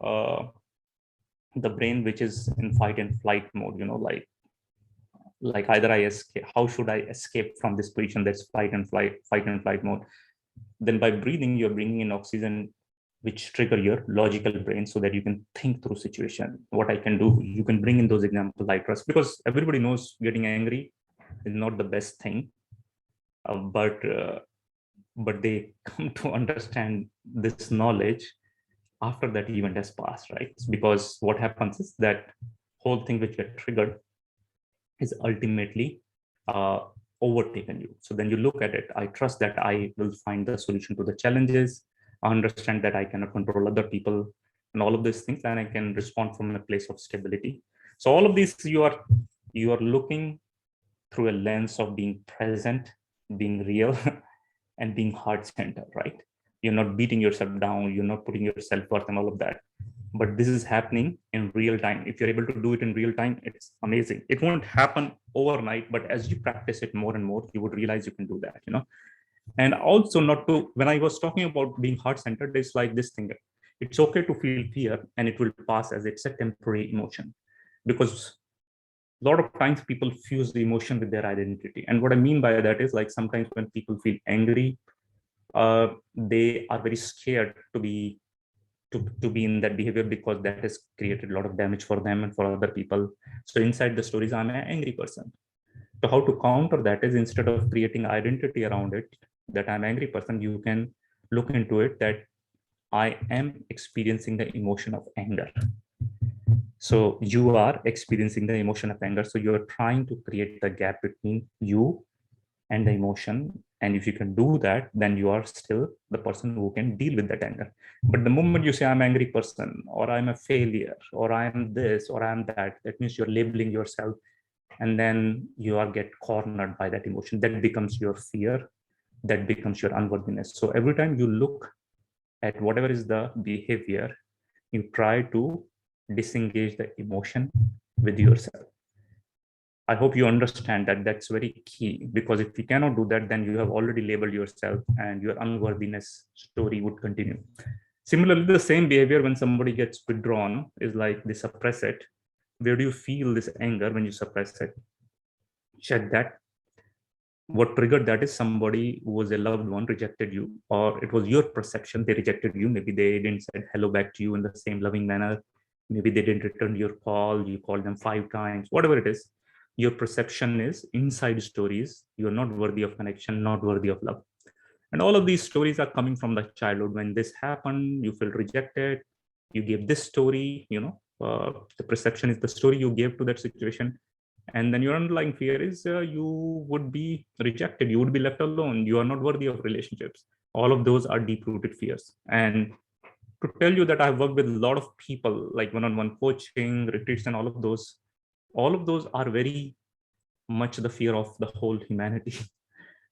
the brain which is in fight and flight mode, you know, like either I escape, how should I escape from this position? That's fight and flight mode. Then by breathing, you're bringing in oxygen, which trigger your logical brain, so that you can think through situation. What I can do, you can bring in those examples I trust, because everybody knows getting angry is not the best thing, but they come to understand this knowledge after that event has passed, right? Because what happens is that whole thing which get triggered is ultimately overtaken you. So then you look at it, I trust that I will find the solution to the challenges. I understand that I cannot control other people and all of these things, and I can respond from a place of stability. So all of these, you are looking through a lens of being present, being real, and being heart-centered, right? You're not beating yourself down, you're not putting your self-worth and all of that. But this is happening in real time. If you're able to do it in real time, it's amazing. It won't happen overnight, but as you practice it more and more, you would realize you can do that, you know. And also, not to, when I was talking about being heart-centered, it's like this thing. It's okay to feel fear, and it will pass, as it's a temporary emotion. Because a lot of times people fuse the emotion with their identity. And what I mean by that is, like, sometimes when people feel angry, they are very scared to be in that behavior, because that has created a lot of damage for them and for other people. So inside the stories, I'm an angry person. So how to counter that is, instead of creating identity around it, that I'm an angry person, you can look into it that I am experiencing the emotion of anger. So you are experiencing the emotion of anger. So you're trying to create the gap between you and the emotion. And if you can do that, then you are still the person who can deal with that anger. But the moment you say I'm an angry person, or I'm a failure, or I'm this, or I'm that, that means you're labeling yourself. And then you are get cornered by that emotion. That becomes your fear. That becomes your unworthiness. So every time you look at whatever is the behavior, you try to disengage the emotion with yourself. I hope you understand that that's very key, because if you cannot do that, then you have already labeled yourself, and your unworthiness story would continue. Similarly, the same behavior when somebody gets withdrawn is like they suppress it. Where do you feel this anger when you suppress it? Check that. What triggered that is somebody who was a loved one rejected you, or it was your perception they rejected you. Maybe they didn't say hello back to you in the same loving manner. Maybe they didn't return your call. You called them 5 times, whatever it is. Your perception is inside stories. You're not worthy of connection, not worthy of love. And all of these stories are coming from the childhood. When this happened, you feel rejected. You gave this story, the perception is the story you gave to that situation. And then your underlying fear is you would be rejected. You would be left alone. You are not worthy of relationships. All of those are deep-rooted fears. And to tell you that I've worked with a lot of people, like one-on-one coaching, retreats, and all of those are very much the fear of the whole humanity.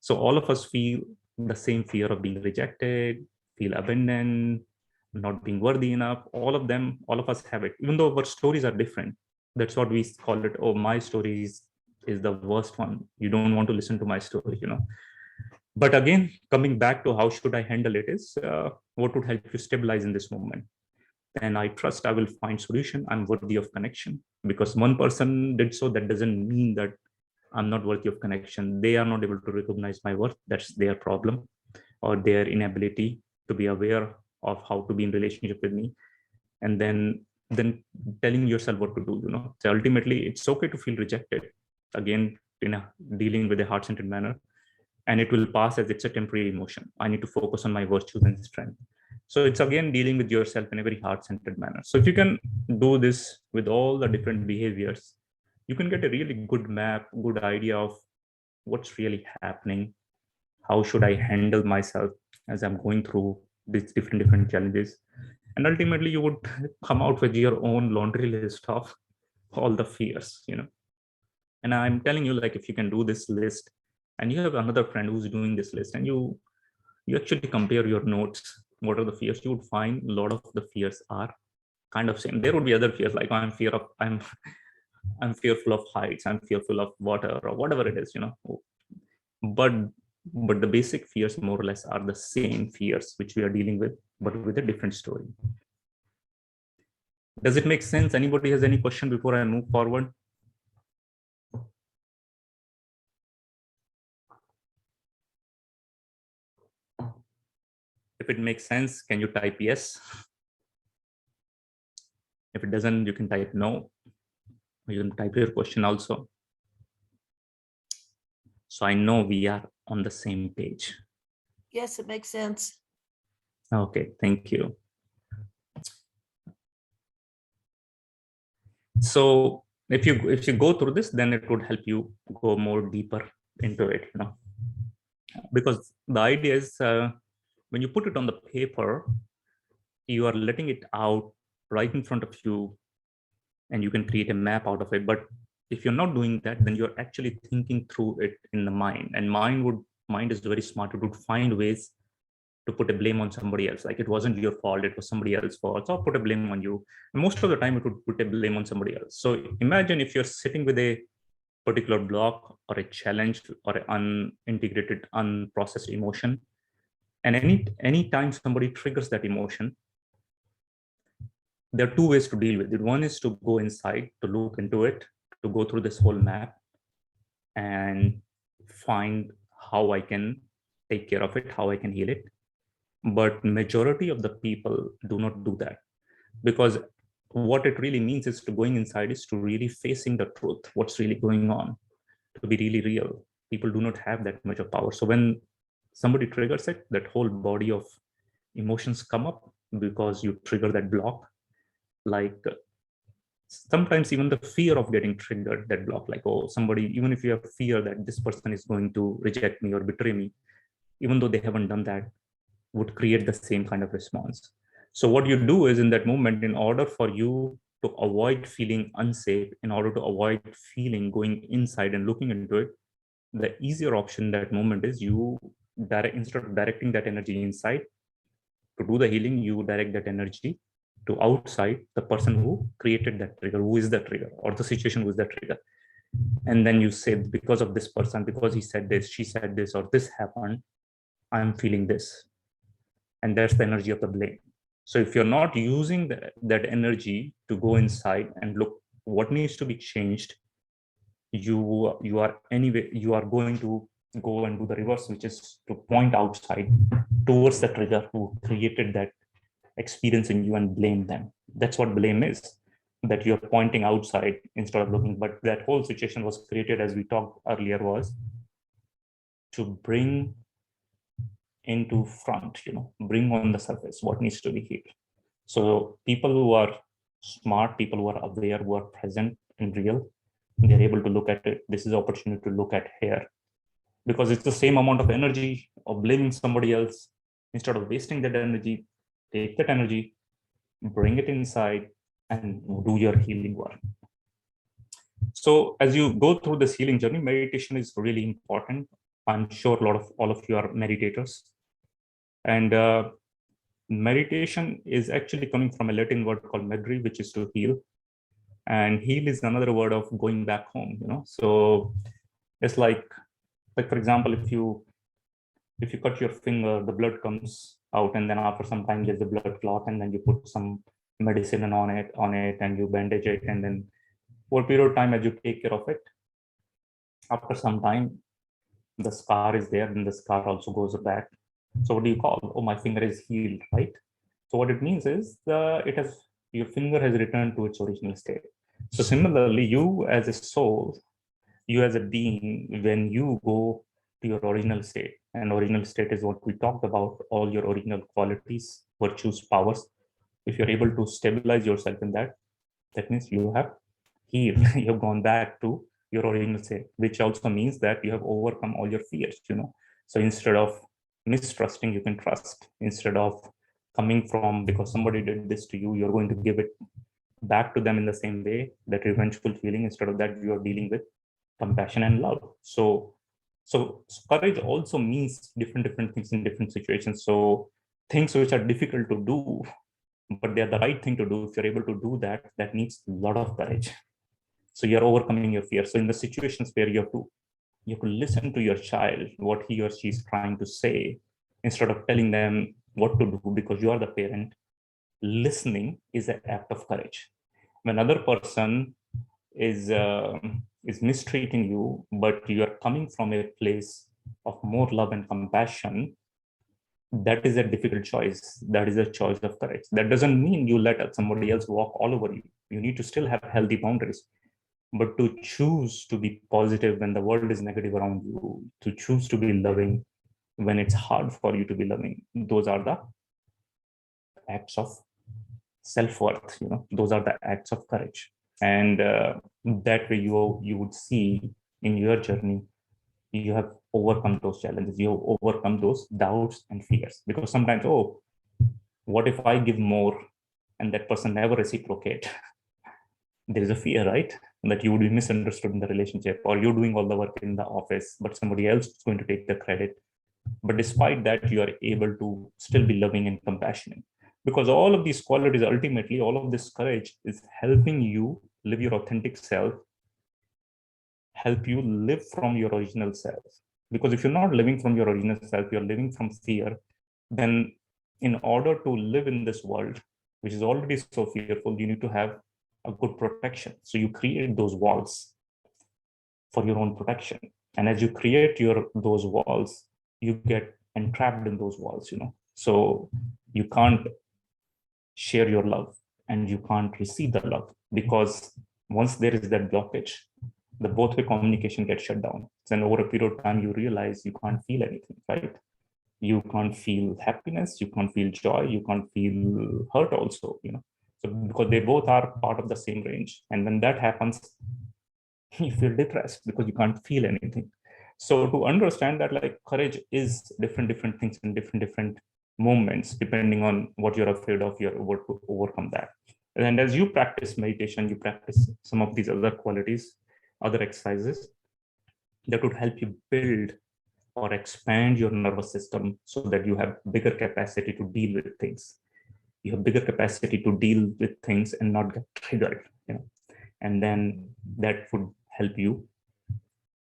So all of us feel the same fear of being rejected, feel abandoned, not being worthy enough. All of us have it, even though our stories are different. That's what we call it. Oh, my story is the worst one. You don't want to listen to my story. But again, coming back to how should I handle it is what would help you stabilize in this moment. And I trust I will find solution. I'm worthy of connection. Because one person did so, that doesn't mean that I'm not worthy of connection. They are not able to recognize my worth. That's their problem, or their inability to be aware of how to be in relationship with me. And then telling yourself what to do. So ultimately, it's okay to feel rejected. Again, dealing with a heart-centered manner, and it will pass as it's a temporary emotion. I need to focus on my virtues and strength. So it's again dealing with yourself in a very heart-centered manner. So if you can do this with all the different behaviors, you can get a really good map, good idea of what's really happening. How should I handle myself as I'm going through these different challenges? And ultimately, you would come out with your own laundry list of all the fears. And I'm telling you, like, if you can do this list, and you have another friend who's doing this list, and you actually compare your notes, what are the fears, you would find a lot of the fears are kind of same. There would be other fears, like I'm fearful of heights, I'm fearful of water, or whatever it is. But the basic fears more or less are the same fears which we are dealing with, but with a different story. Does it make sense? Anybody has any question before I move forward? If it makes sense, can you type yes? If it doesn't, you can type no. You can type your question also. So I know we are on the same page. Yes, it makes sense. Okay, thank you. So if you go through this, then it would help you go more deeper into it, because the idea is when you put it on the paper, you are letting it out right in front of you, and you can create a map out of it. But if you're not doing that, then you're actually thinking through it in the mind, and mind is very smart. It would find ways to put a blame on somebody else. Like, it wasn't your fault, it was somebody else's fault, so I'll put a blame on you. And most of the time it would put a blame on somebody else. So imagine if you're sitting with a particular block or a challenge or an unintegrated, unprocessed emotion, and any time somebody triggers that emotion, there are two ways to deal with it. One is to go inside, to look into it, to go through this whole map and find how I can take care of it, how I can heal it. But majority of the people do not do that, because what it really means is to going inside is to really facing the truth, what's really going on, to be really real. People do not have that much of power. So when somebody triggers it, that whole body of emotions come up because you trigger that block. Like, sometimes even the fear of getting triggered, that block, like, oh, somebody, even if you have fear that this person is going to reject me or betray me, even though they haven't done that, would create the same kind of response. So what you do is, in that moment, in order for you to avoid feeling unsafe, in order to avoid feeling going inside and looking into it, the easier option that moment is you instead of directing that energy inside to do the healing, you direct that energy to outside, the person who created that trigger, who is the trigger, or the situation who is the trigger. And then you say, because of this person, because he said this, she said this, or this happened, I'm feeling this. And that's the energy of the blame. So if you're not using that energy to go inside and look what needs to be changed, you are going to go and do the reverse, which is to point outside towards the trigger who created that experience in you and blame them. That's what blame is. that you're pointing outside instead of looking. But that whole situation was created, as we talked earlier, was to bring into front, bring on the surface what needs to be healed. So people who are smart, people who are aware, who are present and real, they're able to look at it. This is an opportunity to look at here, because it's the same amount of energy of blaming somebody else. Instead of wasting that energy, take that energy, bring it inside, and do your healing work. So as you go through this healing journey, meditation is really important. I'm sure all of you are meditators. And meditation is actually coming from a Latin word called medri, which is to heal. And heal is another word of going back home, So it's like for example, if you cut your finger, the blood comes out, and then after some time there's a blood clot, and then you put some medicine on it, and you bandage it, and then for a period of time, as you take care of it, after some time, the scar is there, and the scar also goes back. So what do you call? Oh, my finger is healed, right? So what it means is your finger has returned to its original state. So similarly, you as a soul, you as a being, when you go to your original state, and original state is what we talked about, all your original qualities, virtues, powers. If you're able to stabilize yourself in that, that means you have healed. You've gone back to your original state, which also means that you have overcome all your fears. So instead of mistrusting, you can trust. Instead of coming from, because somebody did this to you, you're going to give it back to them in the same way, that revengeful feeling. Instead of that, you are dealing with compassion and love. So courage also means different things in different situations. So things which are difficult to do, but they're the right thing to do. If you're able to do that, that needs a lot of courage. So you're overcoming your fear. So in the situations where you have to listen to your child, what he or she is trying to say, instead of telling them what to do, because you are the parent. Listening is an act of courage. When another person is mistreating you, but you are coming from a place of more love and compassion, that is a difficult choice. That is a choice of courage. That doesn't mean you let somebody else walk all over you. You need to still have healthy boundaries. But to choose to be positive when the world is negative around you, to choose to be loving when it's hard for you to be loving, those are the acts of self-worth. Those are the acts of courage. And that way you would see in your journey, you have overcome those challenges, you have overcome those doubts and fears. Because sometimes, oh, what if I give more and that person never reciprocate? There is a fear, right? That you would be misunderstood in the relationship, or you're doing all the work in the office, but somebody else is going to take the credit. But despite that, you are able to still be loving and compassionate. Because all of these qualities, ultimately, all of this courage is helping you live your authentic self, help you live from your original self. Because if you're not living from your original self, you're living from fear, then in order to live in this world, which is already so fearful, you need to have a good protection. So you create those walls for your own protection. And as you create those walls, you get entrapped in those walls. So you can't share your love, and you can't receive the love, because once there is that blockage, the both-way communication gets shut down. Then over a period of time, you realize you can't feel anything, right? You can't feel happiness, you can't feel joy, you can't feel hurt also. So because they both are part of the same range, and when that happens, you feel depressed because you can't feel anything. So to understand that, like, courage is different things in different moments, depending on what you're afraid of, you're able to overcome that. And as you practice meditation, you practice some of these other qualities, other exercises that would help you build or expand your nervous system, so that you have bigger capacity to deal with things. You have bigger capacity to deal with things and not get triggered. And then that would help you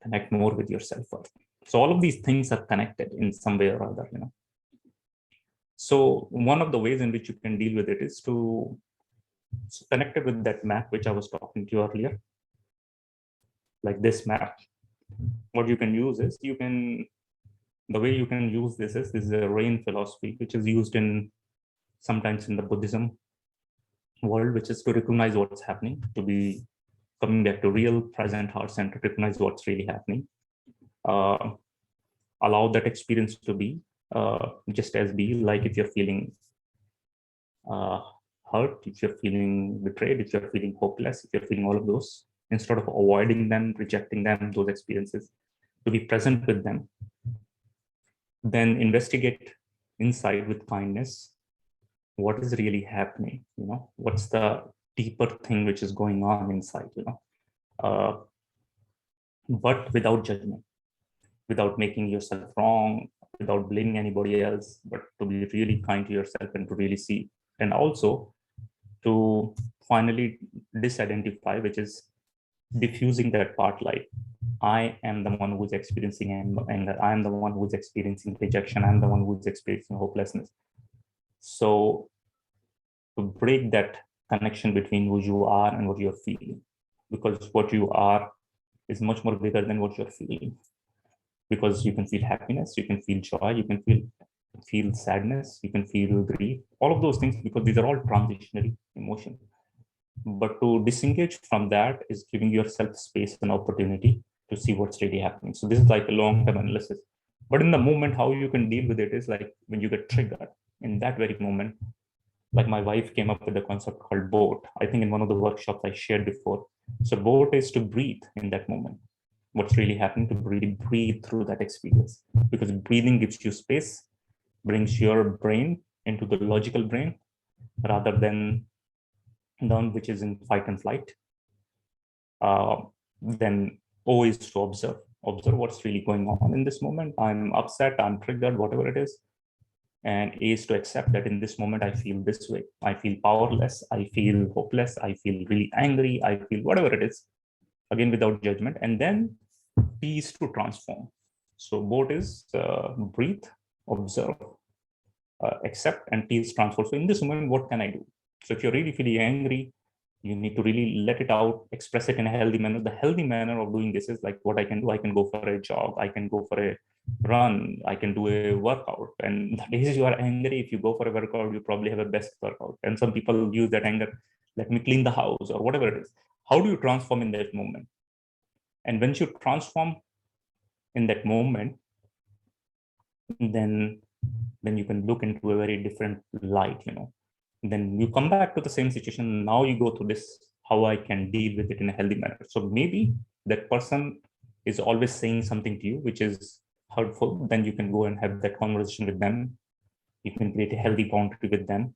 connect more with yourself first. So all of these things are connected in some way or other. So one of the ways in which you can deal with it is to connect it with that map which I was talking to you earlier, like this map. What you can use is, the way you can use this is a rain philosophy, which is used in sometimes in the Buddhism, world, which is to recognize what's happening, to be coming back to real present heart center, recognize what's really happening, allow that experience to be just as be, like if you're feeling hurt, if you're feeling betrayed, if you're feeling hopeless, if you're feeling all of those, instead of avoiding them, rejecting them, those experiences, to be present with them. Then investigate inside with kindness. What is really happening? What's the deeper thing which is going on inside? But without judgment, without making yourself wrong, without blaming anybody else, but to be really kind to yourself and to really see, and also to finally disidentify, which is diffusing that part, like I am the one who's experiencing anger, I am the one who's experiencing rejection, I'm the one who's experiencing hopelessness. So to break that connection between who you are and what you're feeling, because what you are is much more bigger than what you're feeling. Because you can feel happiness, you can feel joy, you can feel sadness, you can feel grief, all of those things, because these are all transitionary emotions. But to disengage from that is giving yourself space and opportunity to see what's really happening. So this is like a long-term analysis. But in the moment, how you can deal with it is like when you get triggered in that very moment. Like my wife came up with a concept called boat. I think in one of the workshops I shared before. So boat is to breathe in that moment. What's really happening, to really breathe through that experience, because breathing gives you space, brings your brain into the logical brain rather than none, which is in fight and flight. Then O is to observe what's really going on in this moment. I'm upset, I'm triggered, whatever it is. And A is to accept that in this moment I feel this way. I feel powerless, I feel hopeless, I feel really angry, I feel whatever it is, again without judgment. And then P is to transform. So both is breathe, observe, accept, and T is transform. So in this moment, what can I do? So if you're really feeling angry, you need to really let it out, express it in a healthy manner. The healthy manner of doing this is like what I can do. I can go for a jog, I can go for a run, I can do a workout. And the days you are angry, if you go for a workout, you probably have a best workout. And some people use that anger, let me clean the house or whatever it is. How do you transform in that moment? And when you transform in that moment, then you can look into a very different light. Then you come back to the same situation. Now you go through this, how I can deal with it in a healthy manner. So maybe that person is always saying something to you which is hurtful. Then you can go and have that conversation with them. You can create a healthy boundary with them.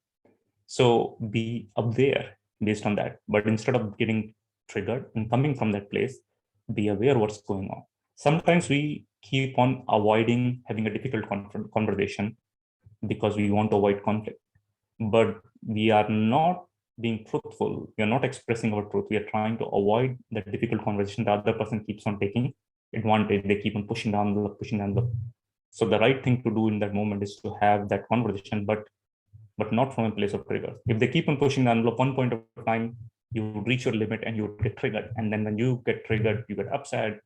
So be aware based on that. But instead of getting triggered and coming from that place, be aware what's going on. Sometimes we keep on avoiding having a difficult conversation because we want to avoid conflict. But we are not being truthful. We are not expressing our truth. We are trying to avoid that difficult conversation. The other person keeps on taking advantage. They keep on pushing down the. So the right thing to do in that moment is to have that conversation, but not from a place of trigger. If they keep on pushing the envelope, one point of time, you would reach your limit and you would get triggered. And then when you get triggered, you get upset,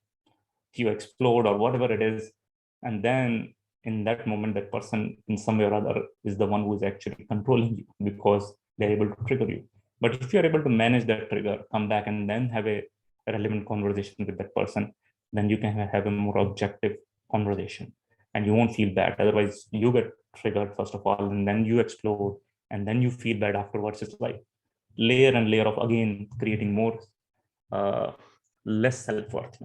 you explode or whatever it is. And then in that moment, that person in some way or other is the one who is actually controlling you because they're able to trigger you. But if you're able to manage that trigger, come back and then have a relevant conversation with that person, then you can have a more objective conversation and you won't feel bad. Otherwise, you get triggered first of all, and then you explode, and then you feel bad afterwards. It's like layer and layer of again creating more less self-worth.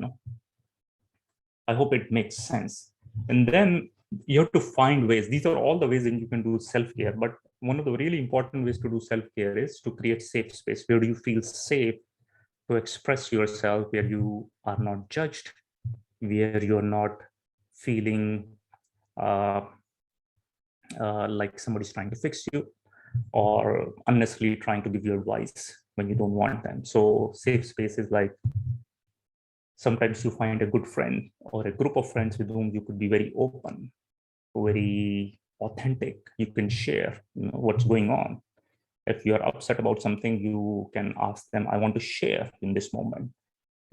I hope it makes sense. And then you have to find ways. These are all the ways that you can do self-care. But one of the really important ways to do self-care is to create safe space where you feel safe to express yourself, where you are not judged, where you're not feeling like somebody's trying to fix you or unnecessarily trying to give you advice when you don't want them. So safe space is like sometimes you find a good friend or a group of friends with whom you could be very open, very authentic. You can share what's going on. If you're upset about something, you can ask them, I want to share in this moment,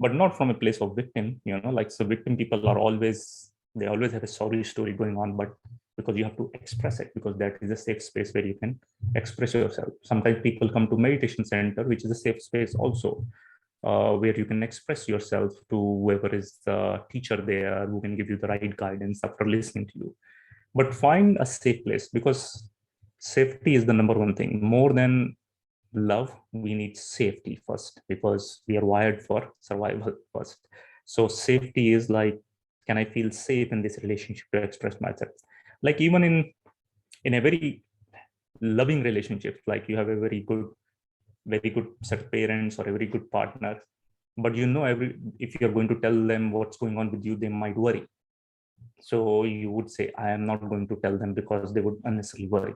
but not from a place of victim. Like so victim people are always, they always have a sorry story going on, but because you have to express it, because that is a safe space where you can express yourself. Sometimes people come to meditation center, which is a safe space also, where you can express yourself to whoever is the teacher there, who can give you the right guidance after listening to you. But find a safe place, because safety is the number one thing. More than love, we need safety first, because we are wired for survival first. So safety is like, can I feel safe in this relationship to express myself? Like even in a very loving relationship, like you have a very good set of parents or a very good partner, but if you're going to tell them what's going on with you, they might worry. So you would say, I am not going to tell them, because they would unnecessarily worry.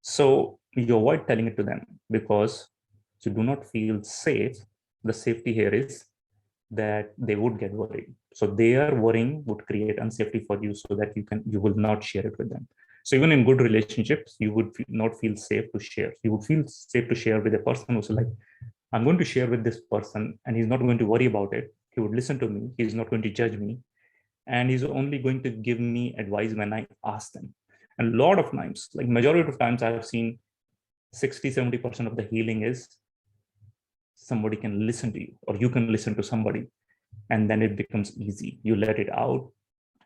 So you avoid telling it to them because you do not feel safe. The safety here is that they would get worried. So their worrying would create unsafety for you, so that you will not share it with them. So even in good relationships, you would not feel safe to share. You would feel safe to share with a person who's like, I'm going to share with this person and he's not going to worry about it. He would listen to me. He's not going to judge me. And he's only going to give me advice when I ask them. And a lot of times, like majority of times, I have seen 60-70% of the healing is somebody can listen to you, or you can listen to somebody, and then it becomes easy. You let it out.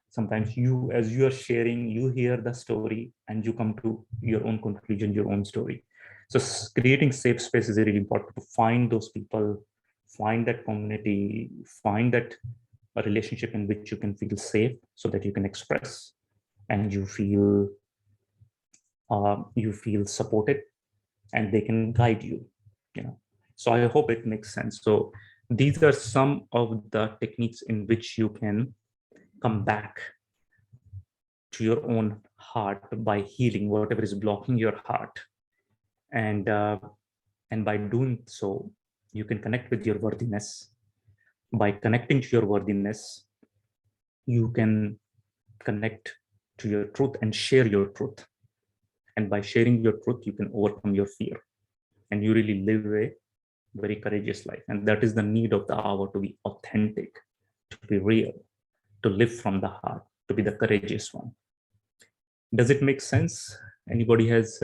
Sometimes as you are sharing, you hear the story and you come to your own conclusion, your own story. So creating safe space is really important, to find those people, find that community, find that a relationship in which you can feel safe, so that you can express and you feel supported, and they can guide you. So I hope it makes sense. So these are some of the techniques in which you can come back to your own heart by healing whatever is blocking your heart. And by doing so, you can connect with your worthiness. By connecting to your worthiness, you can connect to your truth and share your truth. And by sharing your truth, you can overcome your fear, and you really live a very courageous life. And that is the need of the hour, to be authentic, to be real, to live from the heart, to be the courageous one. Does it make sense? Anybody has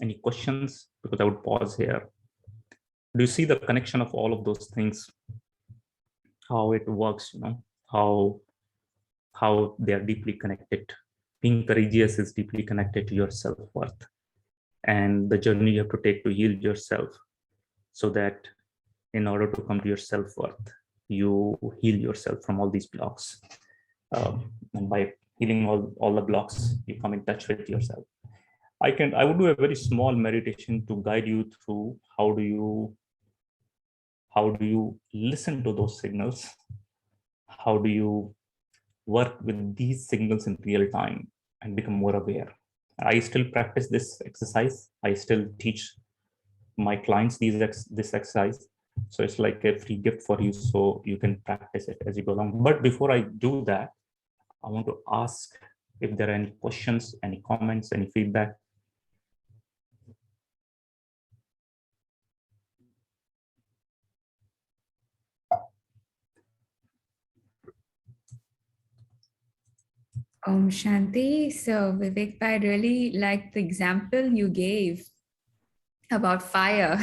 any questions? Because I would pause here. Do you see the connection of all of those things? How it works, how they are deeply connected. Being courageous is deeply connected to your self-worth and the journey you have to take to heal yourself, so that in order to come to your self-worth, you heal yourself from all these blocks. And by healing all the blocks, you come in touch with yourself. I would do a very small meditation to guide you through how do you listen to those signals? How do you work with these signals in real time and become more aware? I still practice this exercise. I still teach my clients this exercise. So it's like a free gift for you, so you can practice it as you go along. But before I do that, I want to ask if there are any questions, any comments, any feedback. Om Shanti. So Vivek, I really like the example you gave about fire.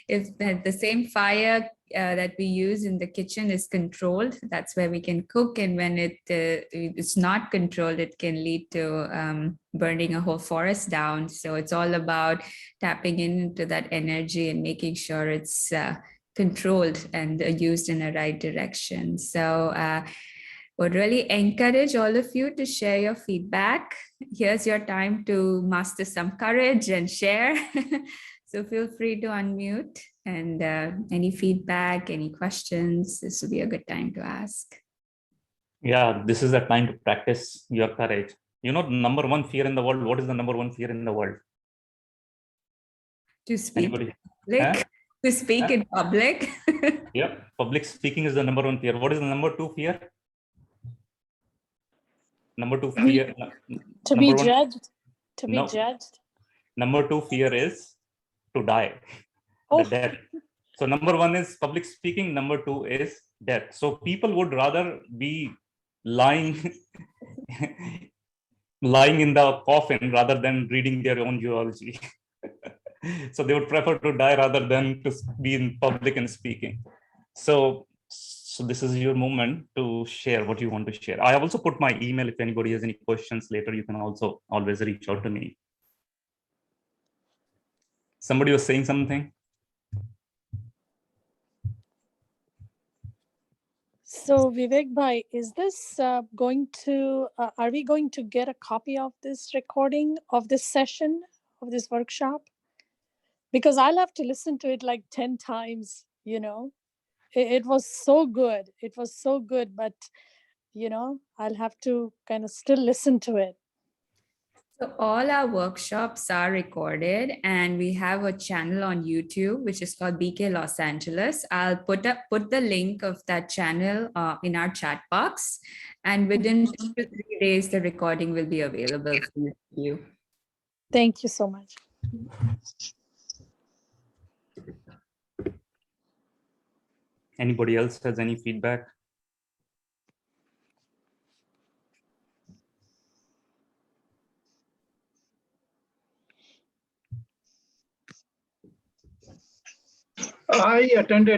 If the same fire that we use in the kitchen is controlled, that's where we can cook. And when it's not controlled, it can lead to burning a whole forest down. So it's all about tapping into that energy and making sure it's controlled and used in the right direction. So would really encourage all of you to share your feedback. Here's your time to muster some courage and share. So feel free to unmute, and any feedback, any questions, this would be a good time to ask. Yeah, this is the time to practice your courage. The number one fear in the world. What is the number one fear in the world? To speak Anybody? in public. To speak in public. Yeah, public speaking is the number one fear. What is the number two fear? Number two fear. To be judged. To be No. judged. Number two fear is to die. Oh. The death. So number one is public speaking. Number two is death. So people would rather be lying lying in the coffin rather than reading their own geology. So they would prefer to die rather than to be in public and speaking. So this is your moment to share what you want to share. I have also put my email. If anybody has any questions later, you can also always reach out to me. Somebody was saying something. So Vivek bhai, is this are we going to get a copy of this recording of this session, of this workshop? Because I'll have to listen to it like 10 times, It was so good. It was so good, but, I'll have to kind of still listen to it. So all our workshops are recorded, and we have a channel on YouTube which is called BK Los Angeles. I'll put the link of that channel in our chat box, and within 2 to 3 days the recording will be available for you. Thank you so much. Anybody else has any feedback?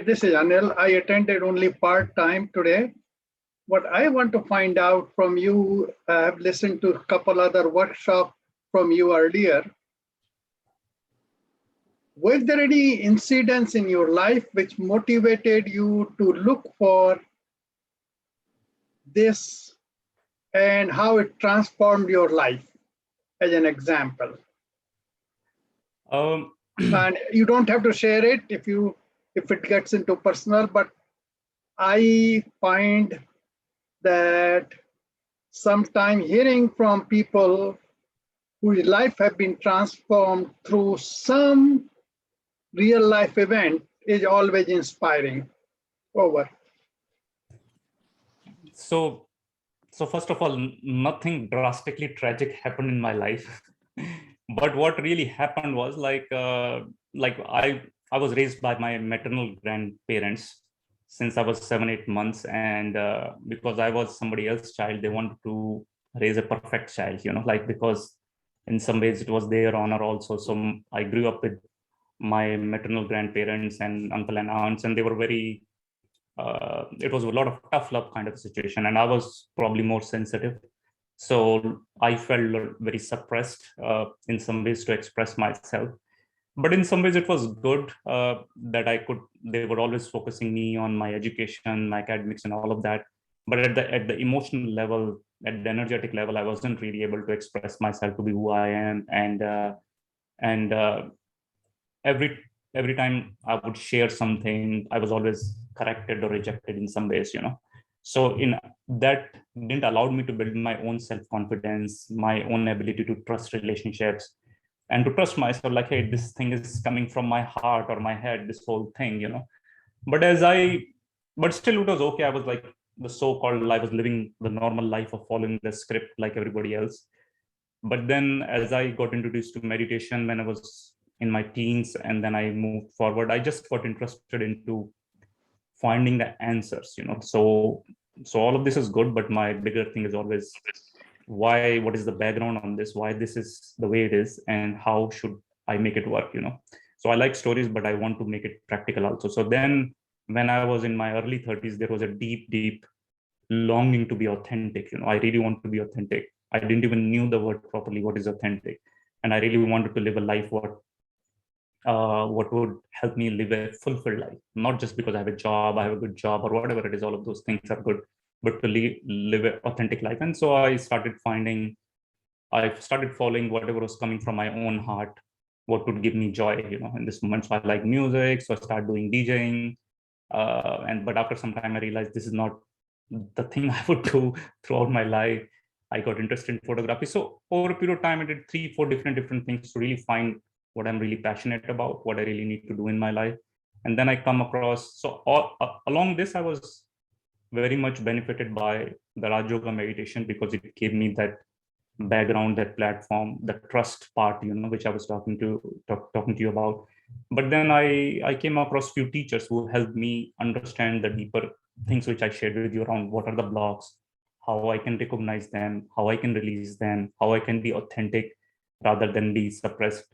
This is Anil. I attended only part-time today. What I want to find out from you, I have listened to a couple other workshops from you earlier. Was there any incidents in your life which motivated you to look for this and how it transformed your life, as an example? And you don't have to share it if it gets into personal, but I find that sometime hearing from people whose life have been transformed through some real life event is always inspiring. Over. So first of all, nothing drastically tragic happened in my life. But what really happened was like I was raised by my maternal grandparents since I was 7-8 months, and because I was somebody else's child, they wanted to raise a perfect child, because in some ways it was their honor also. So I grew up with my maternal grandparents and uncle and aunts, and they were very it was a lot of tough love kind of a situation, and I was probably more sensitive. So I felt very suppressed in some ways to express myself. But in some ways it was good that they were always focusing me on my education, my academics and all of that. But at the emotional level, at the energetic level, I wasn't really able to express myself to be who I am. And every time I would share something, I was always corrected or rejected in some ways, So in that didn't allow me to build my own self-confidence, my own ability to trust relationships, and to trust myself, like, hey, this thing is coming from my heart or my head, this whole thing, But still it was okay. I was like the so-called, I was living the normal life of following the script like everybody else. But then as I got introduced to meditation when I was in my teens, and then I moved forward, I just got interested into finding the answers, So all of this is good, but my bigger thing is always what is the background on this, why this is the way it is, and how should I make it work, So I like stories, but I want to make it practical also. So then when I was in my early 30s, there was a deep longing to be authentic. I really want to be authentic. I didn't even knew the word properly, what is authentic. And I really wanted to live a life what would help me live a fulfilled life, not just because I have a job, I have a good job or whatever it is, all of those things are good, but to live an authentic life. And so I started following whatever was coming from my own heart, what would give me joy, in this moment. So I like music, so I started doing DJing. But after some time, I realized this is not the thing I would do throughout my life. I got interested in photography. So over a period of time, I did 3-4 different things to really find what I'm really passionate about, what I really need to do in my life. And then I come across, along this, I was very much benefited by the Raj Yoga meditation, because it gave me that background, that platform, the trust part, which I was talking to you about. But then I came across few teachers who helped me understand the deeper things which I shared with you around what are the blocks, how I can recognize them, how I can release them, how I can be authentic rather than be suppressed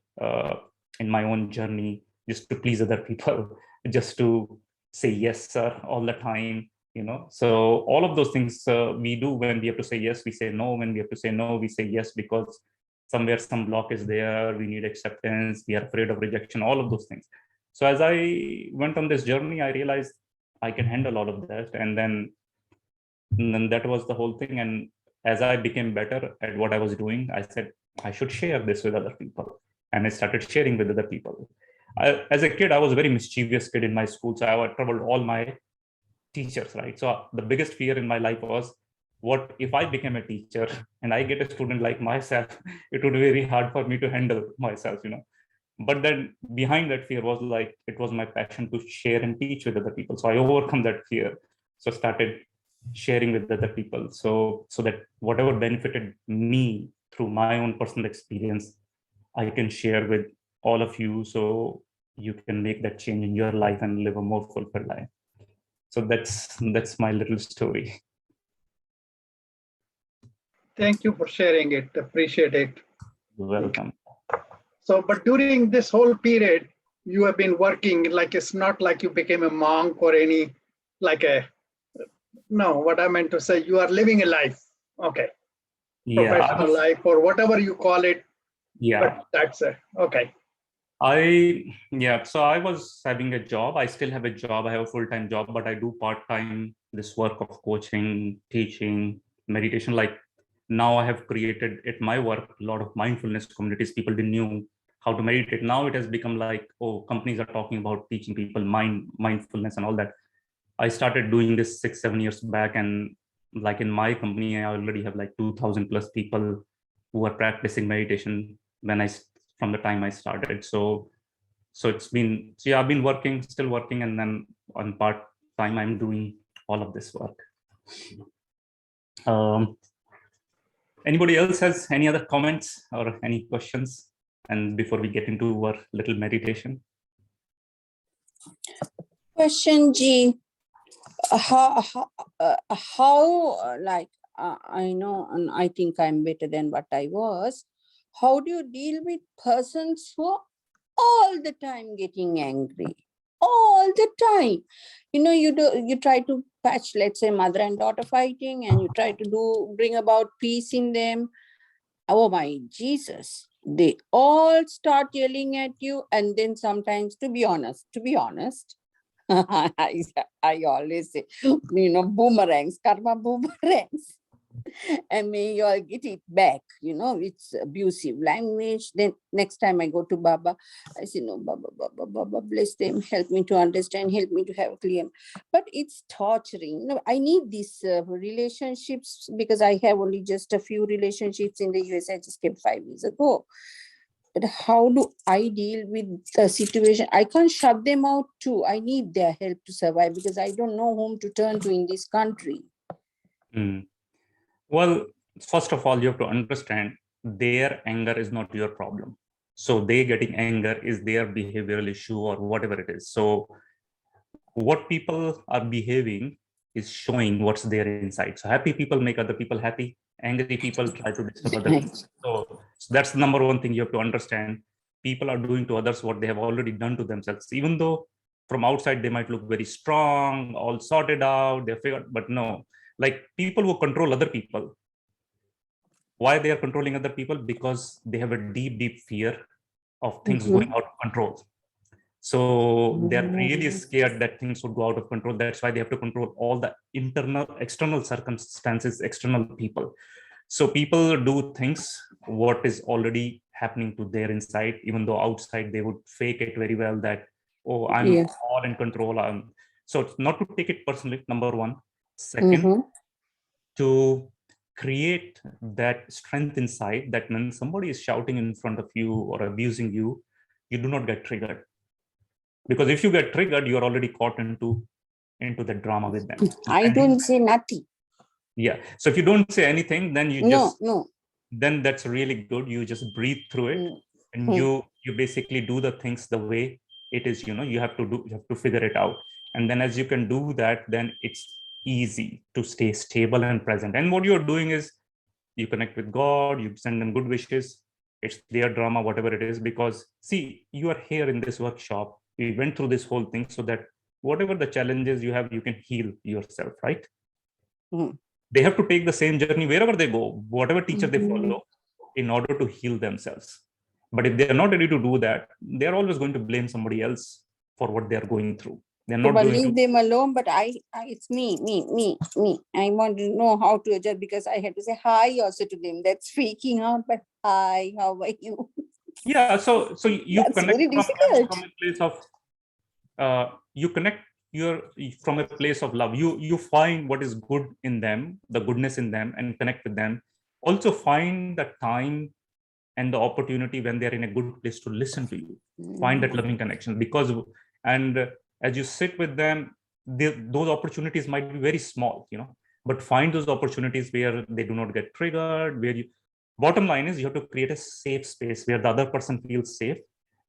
in my own journey, just to please other people, just to say yes, sir, all the time. So all of those things we do. When we have to say yes, we say no. When we have to say no, we say yes, because somewhere some block is there. We need acceptance. We are afraid of rejection, all of those things. So as I went on this journey, I realized I can handle all of that. And then that was the whole thing. And as I became better at what I was doing, I said, I should share this with other people. And I started sharing with other people. As a kid, I was a very mischievous kid in my school. So I troubled all my teachers, right? So the biggest fear in my life was, what if I became a teacher and I get a student like myself? It would be very hard for me to handle myself. But then behind that fear was like, it was my passion to share and teach with other people. So I overcome that fear. So started sharing with other people. So that whatever benefited me through my own personal experience, I can share with all of you, so you can make that change in your life and live a more fulfilled life. So that's my little story. Thank you for sharing it. Appreciate it. You're welcome. So, but during this whole period, you have been working, like it's not like you became a monk or no, what I meant to say, you are living a life. Okay. Yeah, Professional life or whatever you call it. Yeah. But that's it. Okay. So I was having a job. I still have a job. I have a full-time job, but I do part-time this work of coaching, teaching, meditation. Like now I have created at my work a lot of mindfulness communities. People didn't knew how to meditate. Now it has become like, oh, companies are talking about teaching people mindfulness and all that. I started doing this 6-7 years back, and like in my company, I already have like 2,000 plus people who are practicing meditation from the time I started. So it's been, I've been still working, and then on part time I'm doing all of this work. Anybody else has any other comments or any questions? And before we get into our little meditation. Question G. How I know, and I think I'm better than what I was. How do you deal with persons who are all the time getting angry? All the time. You try to patch, let's say, mother and daughter fighting, and you try to bring about peace in them. Oh my Jesus. They all start yelling at you, and then sometimes, to be honest, I always say, boomerangs, karma boomerangs. And may you all get it back, it's abusive language. Then next time I go to Baba, I say, no, Baba, bless them, help me to understand, help me to have clear. But it's torturing. I need these relationships, because I have only just a few relationships in the US. I just came 5 years ago. But how do I deal with the situation? I can't shut them out too. I need their help to survive, because I don't know whom to turn to in this country. Well, first of all, you have to understand their anger is not your problem. So they getting anger is their behavioral issue or whatever it is. So what people are behaving is showing what's there inside. So happy people make other people happy. Angry people try to disturb other people. So that's the number one thing you have to understand. People are doing to others what they have already done to themselves. Even though from outside they might look very strong, all sorted out, they're figured, but no. Like people who control other people, why they are controlling other people? Because they have a deep fear of things going out of control. So they're really scared that things would go out of control. That's why they have to control all the external circumstances, external people. So people do things what is already happening to their inside, even though outside they would fake it very well that, oh, I'm all in control. So it's not to take it personally, number one. Second, to create that strength inside, that when somebody is shouting in front of you or abusing you, you do not get triggered. Because if you get triggered, you're already caught into the drama with them. I don't say nothing. Yeah. So if you don't say anything, then then that's really good. You just breathe through it, and you basically do the things the way it is. You have to figure it out. And then as you can do that, then it's easy to stay stable and present. And what you're doing is you connect with God, you send them good wishes. It's their drama, whatever it is, because see, you are here in this workshop. We went through this whole thing so that whatever the challenges you have, you can heal yourself, right? Mhm. They have to take the same journey wherever they go, whatever teacher they Mhm. follow, in order to heal themselves. But if they're not ready to do that, they're always going to blame somebody else for what they're going through. They're So, not but going leave to. them alone. But it's me. I want to know how to adjust because I had to say hi also to them. That's freaking out. But hi, how are you? Yeah, so you That's connect very from difficult. a place of you connect your from a place of love. You find what is good in them, the goodness in them, and connect with them. Also find the time and the opportunity when they're in a good place to listen to you. Find that loving connection, because and as you sit with them, those opportunities might be very small, but find those opportunities where they do not get triggered, where you bottom line is you have to create a safe space where the other person feels safe.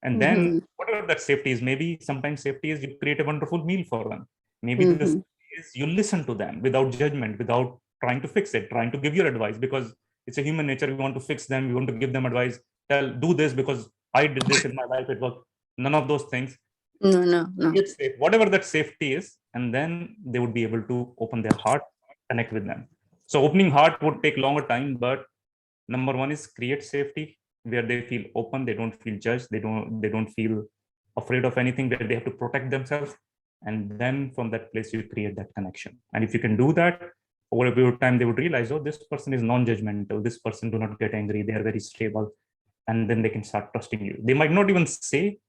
And then whatever that safety is, maybe sometimes safety is you create a wonderful meal for them. Maybe this is you listen to them without judgment, without trying to fix it, trying to give your advice, because it's a human nature. We want to fix them. We want to give them advice. Do this because I did this in my life. It worked. None of those things. No. It's safe, whatever that safety is, and then they would be able to open their heart, connect with them. So opening heart would take longer time, but number one is create safety where they feel open. They don't feel judged. They don't feel afraid of anything, where they have to protect themselves. And then from that place, you create that connection. And if you can do that, over a period of time, they would realize, oh, this person is non-judgmental. This person do not get angry. They are very stable. And then they can start trusting you. They might not even say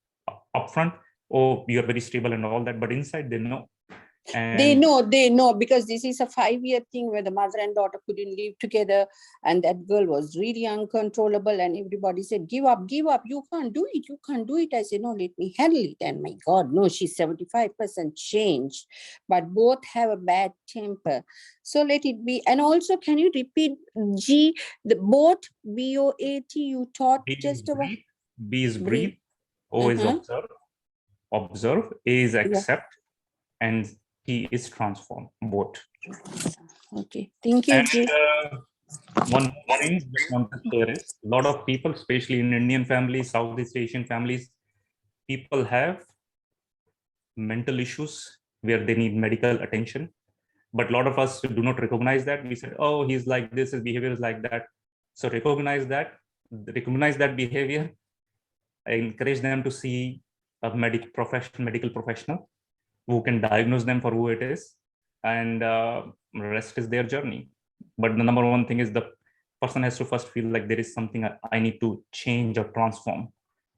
upfront, oh, you're very stable and all that, but inside they know. And They know because this is a 5-year thing where the mother and daughter couldn't live together, and that girl was really uncontrollable, and everybody said, give up, you can't do it. I said, no, let me handle it. And my God, no, she's 75% changed, but both have a bad temper. So let it be. And also, can you repeat the both BOAT you taught B is just about? breathe, B is Breathe. breathe, O is observe, A is accept, and T is transform, both. Okay, thank you, And G. one more thing just want to share is, a lot of people, especially in Indian families, Southeast Asian families, people have mental issues where they need medical attention. But a lot of us do not recognize that. We said, oh, he's like this, his behavior is like that. So recognize that behavior. I encourage them to see a medical professional who can diagnose them for who it is, and rest is their journey. But the number one thing is the person has to first feel like there is something I need to change or transform,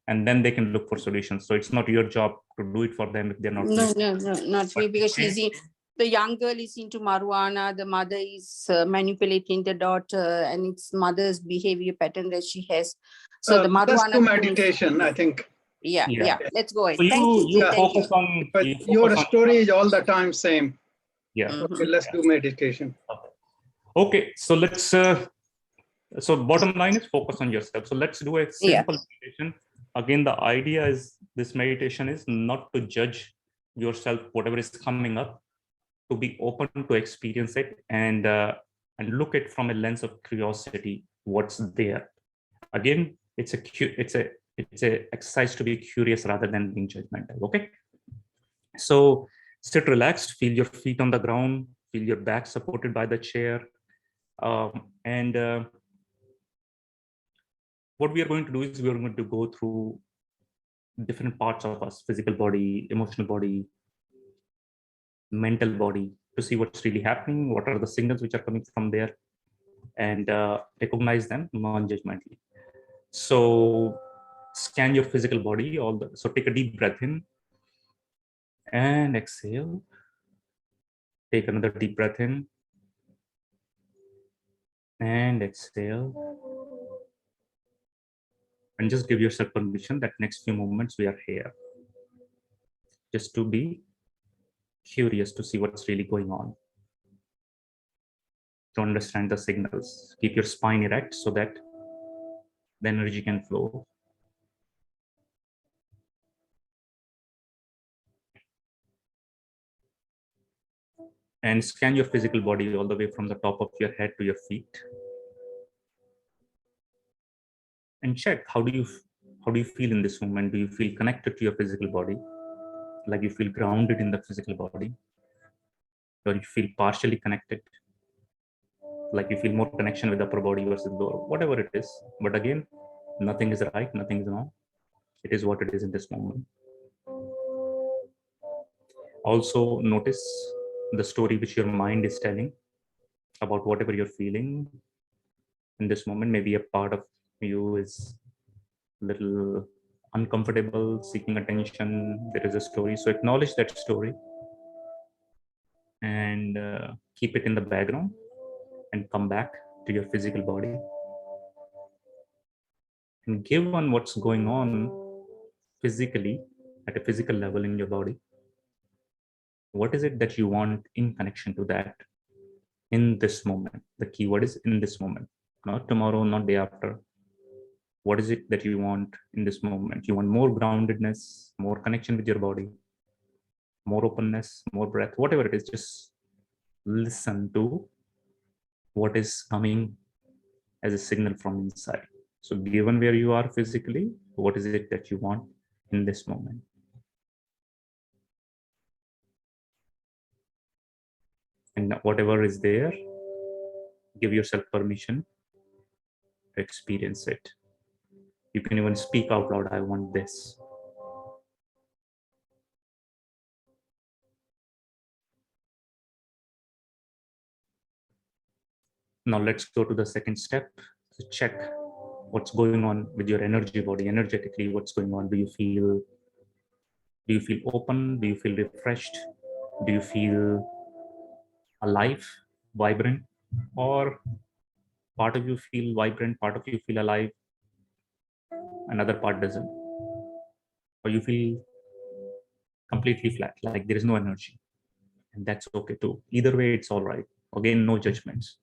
and then they can look for solutions. So it's not your job to do it for them if they're not. No, not me, because the young girl is into marijuana. The mother is manipulating the daughter, and it's mother's behavior pattern that she has. So the Let's marijuana do thing is- meditation, I think. Yeah. Let's go ahead. So Thank you, G. you Thank focus you. on But your story is all the time same. yeah. Okay, let's do meditation. Okay, so let's so bottom line is focus on yourself. So let's do a simple meditation. Again, the idea is this meditation is not to judge yourself, whatever is coming up, to be open to experience it, and look at from a lens of curiosity what's there. Again, it's a exercise to be curious rather than being judgmental. Okay, so sit relaxed, feel your feet on the ground, feel your back supported by the chair, and what we are going to do is we are going to go through different parts of us: physical body, emotional body, mental body, to see what's really happening, what are the signals which are coming from there, and recognize them non-judgmentally. So scan your physical body. So take a deep breath in and exhale. Take another deep breath in and exhale. And just give yourself permission that next few moments we are here, just to be curious to see what's really going on, to understand the signals. Keep your spine erect so that the energy can flow. And scan your physical body all the way from the top of your head to your feet. And check how do you feel in this moment? Do you feel connected to your physical body? Like you feel grounded in the physical body? Or you feel partially connected? Like you feel more connection with the upper body versus lower, whatever it is. But again, nothing is right, nothing is wrong. It is what it is in this moment. Also notice the story which your mind is telling about whatever you're feeling in this moment. Maybe a part of you is a little uncomfortable, seeking attention. There is a story. So acknowledge that story and keep it in the background and come back to your physical body. And given what's going on physically, at a physical level in your body, what is it that you want in connection to that in this moment? The keyword is in this moment, not tomorrow, not day after. What is it that you want in this moment? You want more groundedness, more connection with your body, more openness, more breath, whatever it is. Just listen to what is coming as a signal from inside. So given where you are physically, what is it that you want in this moment? And whatever is there, give yourself permission to experience it. You can even speak out loud, I want this. Now let's go to the second step. So check what's going on with your energy body, energetically, what's going on. Do you feel open? Do you feel refreshed? Do you feel alive, vibrant? Or part of you feel vibrant, part of you feel alive, another part doesn't? Or you feel completely flat, like there is no energy. And that's okay too. Either way, it's all right. Again, no judgments.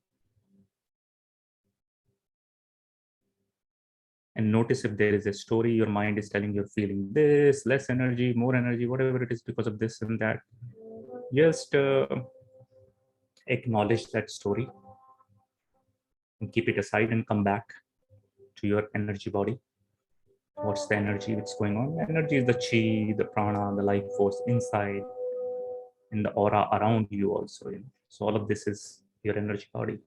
And notice if there is a story your mind is telling you're feeling this, less energy, more energy, whatever it is because of this and that. Just acknowledge that story and keep it aside and come back to your energy body. What's the energy that's going on? Energy is the chi, the prana, the life force inside, in the aura around you also. So all of this is your energy body.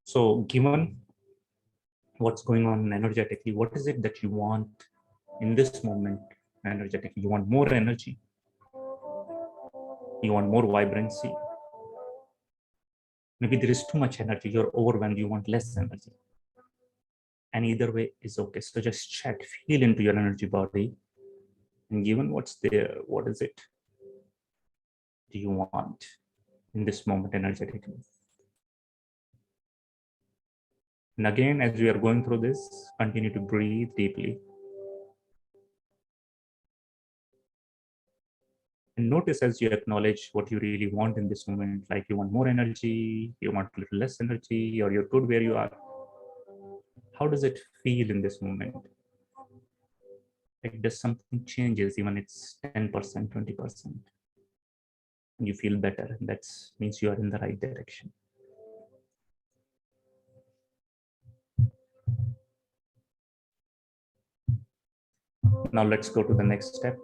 So given what's going on energetically, what is it that you want in this moment energetically? You want more energy, you want more vibrancy. Maybe there is too much energy, you're overwhelmed, you want less energy. And either way is okay. So just check, feel into your energy body, and given what's there, what is it do you want in this moment energetically? And again, as we are going through this, continue to breathe deeply. And notice as you acknowledge what you really want in this moment, like you want more energy, you want a little less energy, or you're good where you are. How does it feel in this moment? Like does something changes, even it's 10%, 20%? You feel better, and that means you are in the right direction. Now let's go to the next step.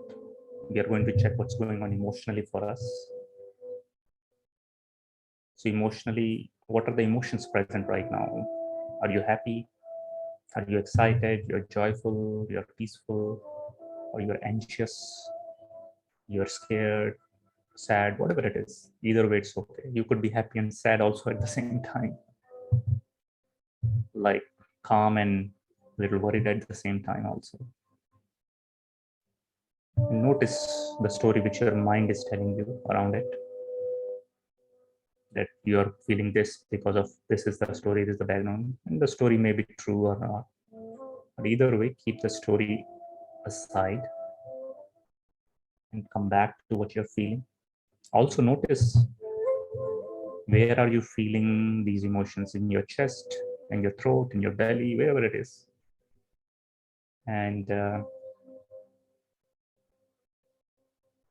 We are going to check what's going on emotionally for us. So emotionally, what are the emotions present right now? Are you happy? Are you excited? You're joyful? You're peaceful? Or you're anxious? You're scared, sad, whatever it is. Either way, it's okay. You could be happy and sad also at the same time. Like calm and a little worried at the same time also. And notice the story which your mind is telling you around it. That you're feeling this because of this is the story, this is the background. And the story may be true or not. But either way, keep the story aside and come back to what you're feeling. Also notice where are you feeling these emotions, in your chest, in your throat, in your belly, wherever it is. And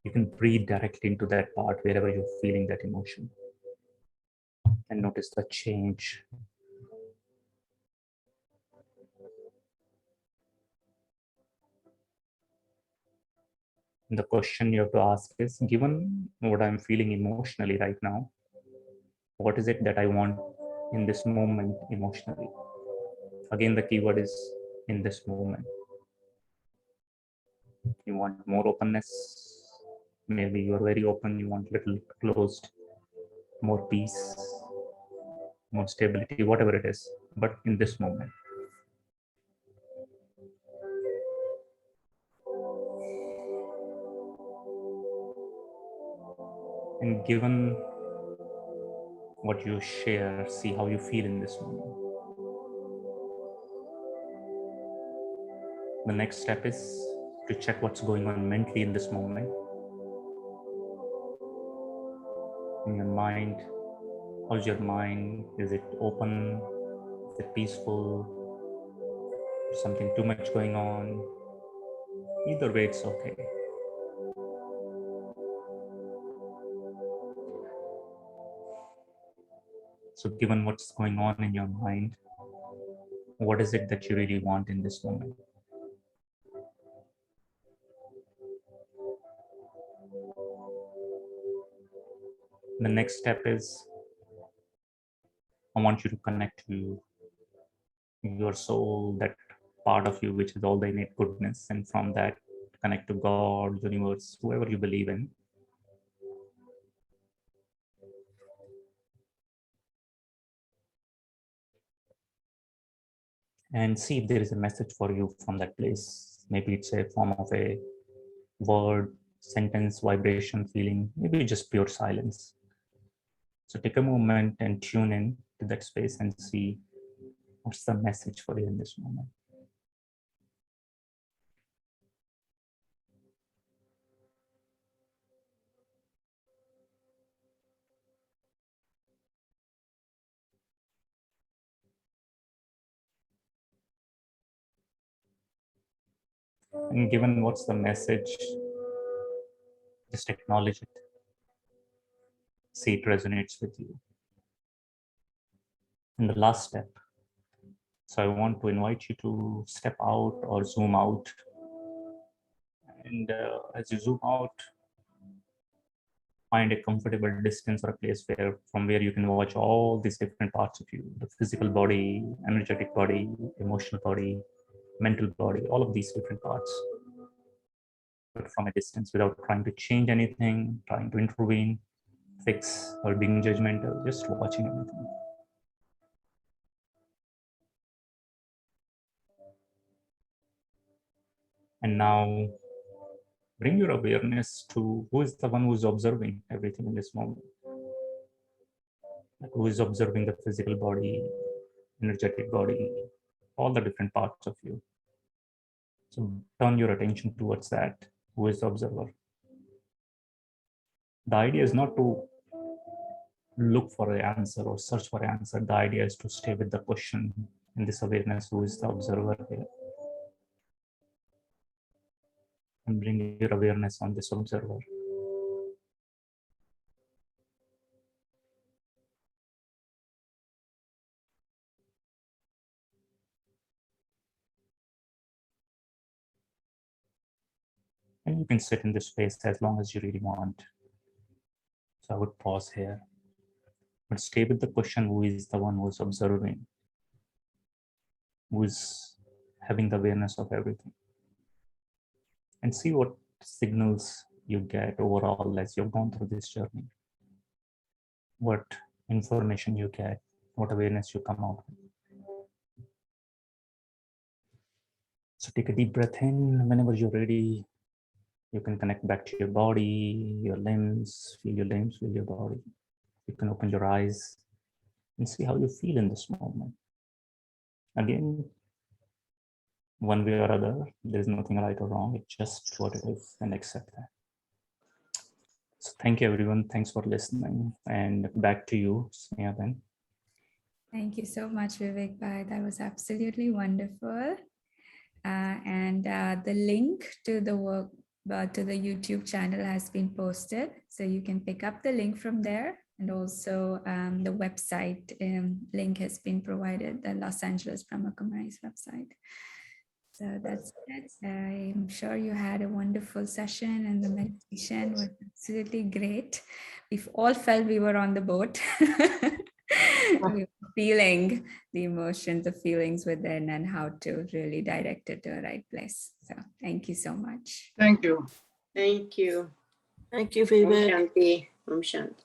You can breathe directly into that part wherever you're feeling that emotion. And notice the change. And the question you have to ask is, given what I'm feeling emotionally right now, what is it that I want in this moment emotionally? Again, the keyword is in this moment. You want more openness. Maybe you're very open, you want little closed, more peace, more stability, whatever it is, but in this moment. And given what you share, see how you feel in this moment. The next step is to check what's going on mentally in this moment. In your mind, how's your mind? Is it open? Is it peaceful? Is something too much going on? Either way, it's okay. So given what's going on in your mind, what is it that you really want in this moment? The next step is, I want you to connect to your soul, that part of you which is all the innate goodness, and from that connect to God, universe, whoever you believe in. And see if there is a message for you from that place. Maybe it's a form of a word, sentence, vibration, feeling, maybe just pure silence. So take a moment and tune in to that space and see what's the message for you in this moment. And given what's the message, just acknowledge it. See it resonates with you. And the last step. So I want to invite you to step out or zoom out. And as you zoom out, find a comfortable distance or a place from where you can watch all these different parts of you, the physical body, energetic body, emotional body, mental body, all of these different parts. But from a distance, without trying to change anything, trying to intervene, fix, or being judgmental, just watching everything. And now bring your awareness to who is the one who's observing everything in this moment. Like who is observing the physical body, energetic body, all the different parts of you. So turn your attention towards that. Who is the observer? The idea is not to look for an answer or search for an answer. The idea is to stay with the question in this awareness, who is the observer here? And bring your awareness on this observer. And you can sit in this space as long as you really want. So I would pause here. But stay with the question, who is the one who is observing? Who is having the awareness of everything? And see what signals you get overall as you've gone through this journey. What information you get, what awareness you come out with. So take a deep breath in. Whenever you're ready, you can connect back to your body, your limbs, feel your limbs, feel your body. You can open your eyes and see how you feel in this moment. Again, one way or other, there's nothing right or wrong. It's just what it is, and accept that. So thank you, everyone. Thanks for listening. And back to you, Sneha, then. Thank you so much, Vivek Bhai. That was absolutely wonderful. And the link to the but the YouTube channel has been posted. So you can pick up the link from there. And also the website link has been provided, the Los Angeles Brahma Kumari's website. So that's it. I'm sure you had a wonderful session and the meditation was absolutely great. We all felt we were on the boat. We were feeling the emotions, the feelings within, and how to really direct it to the right place. So thank you so much. Thank you. Thank you. Thank you, Om Vivek. Shanti. Om Shanti.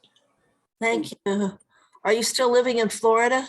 Thank you. Are you still living in Florida?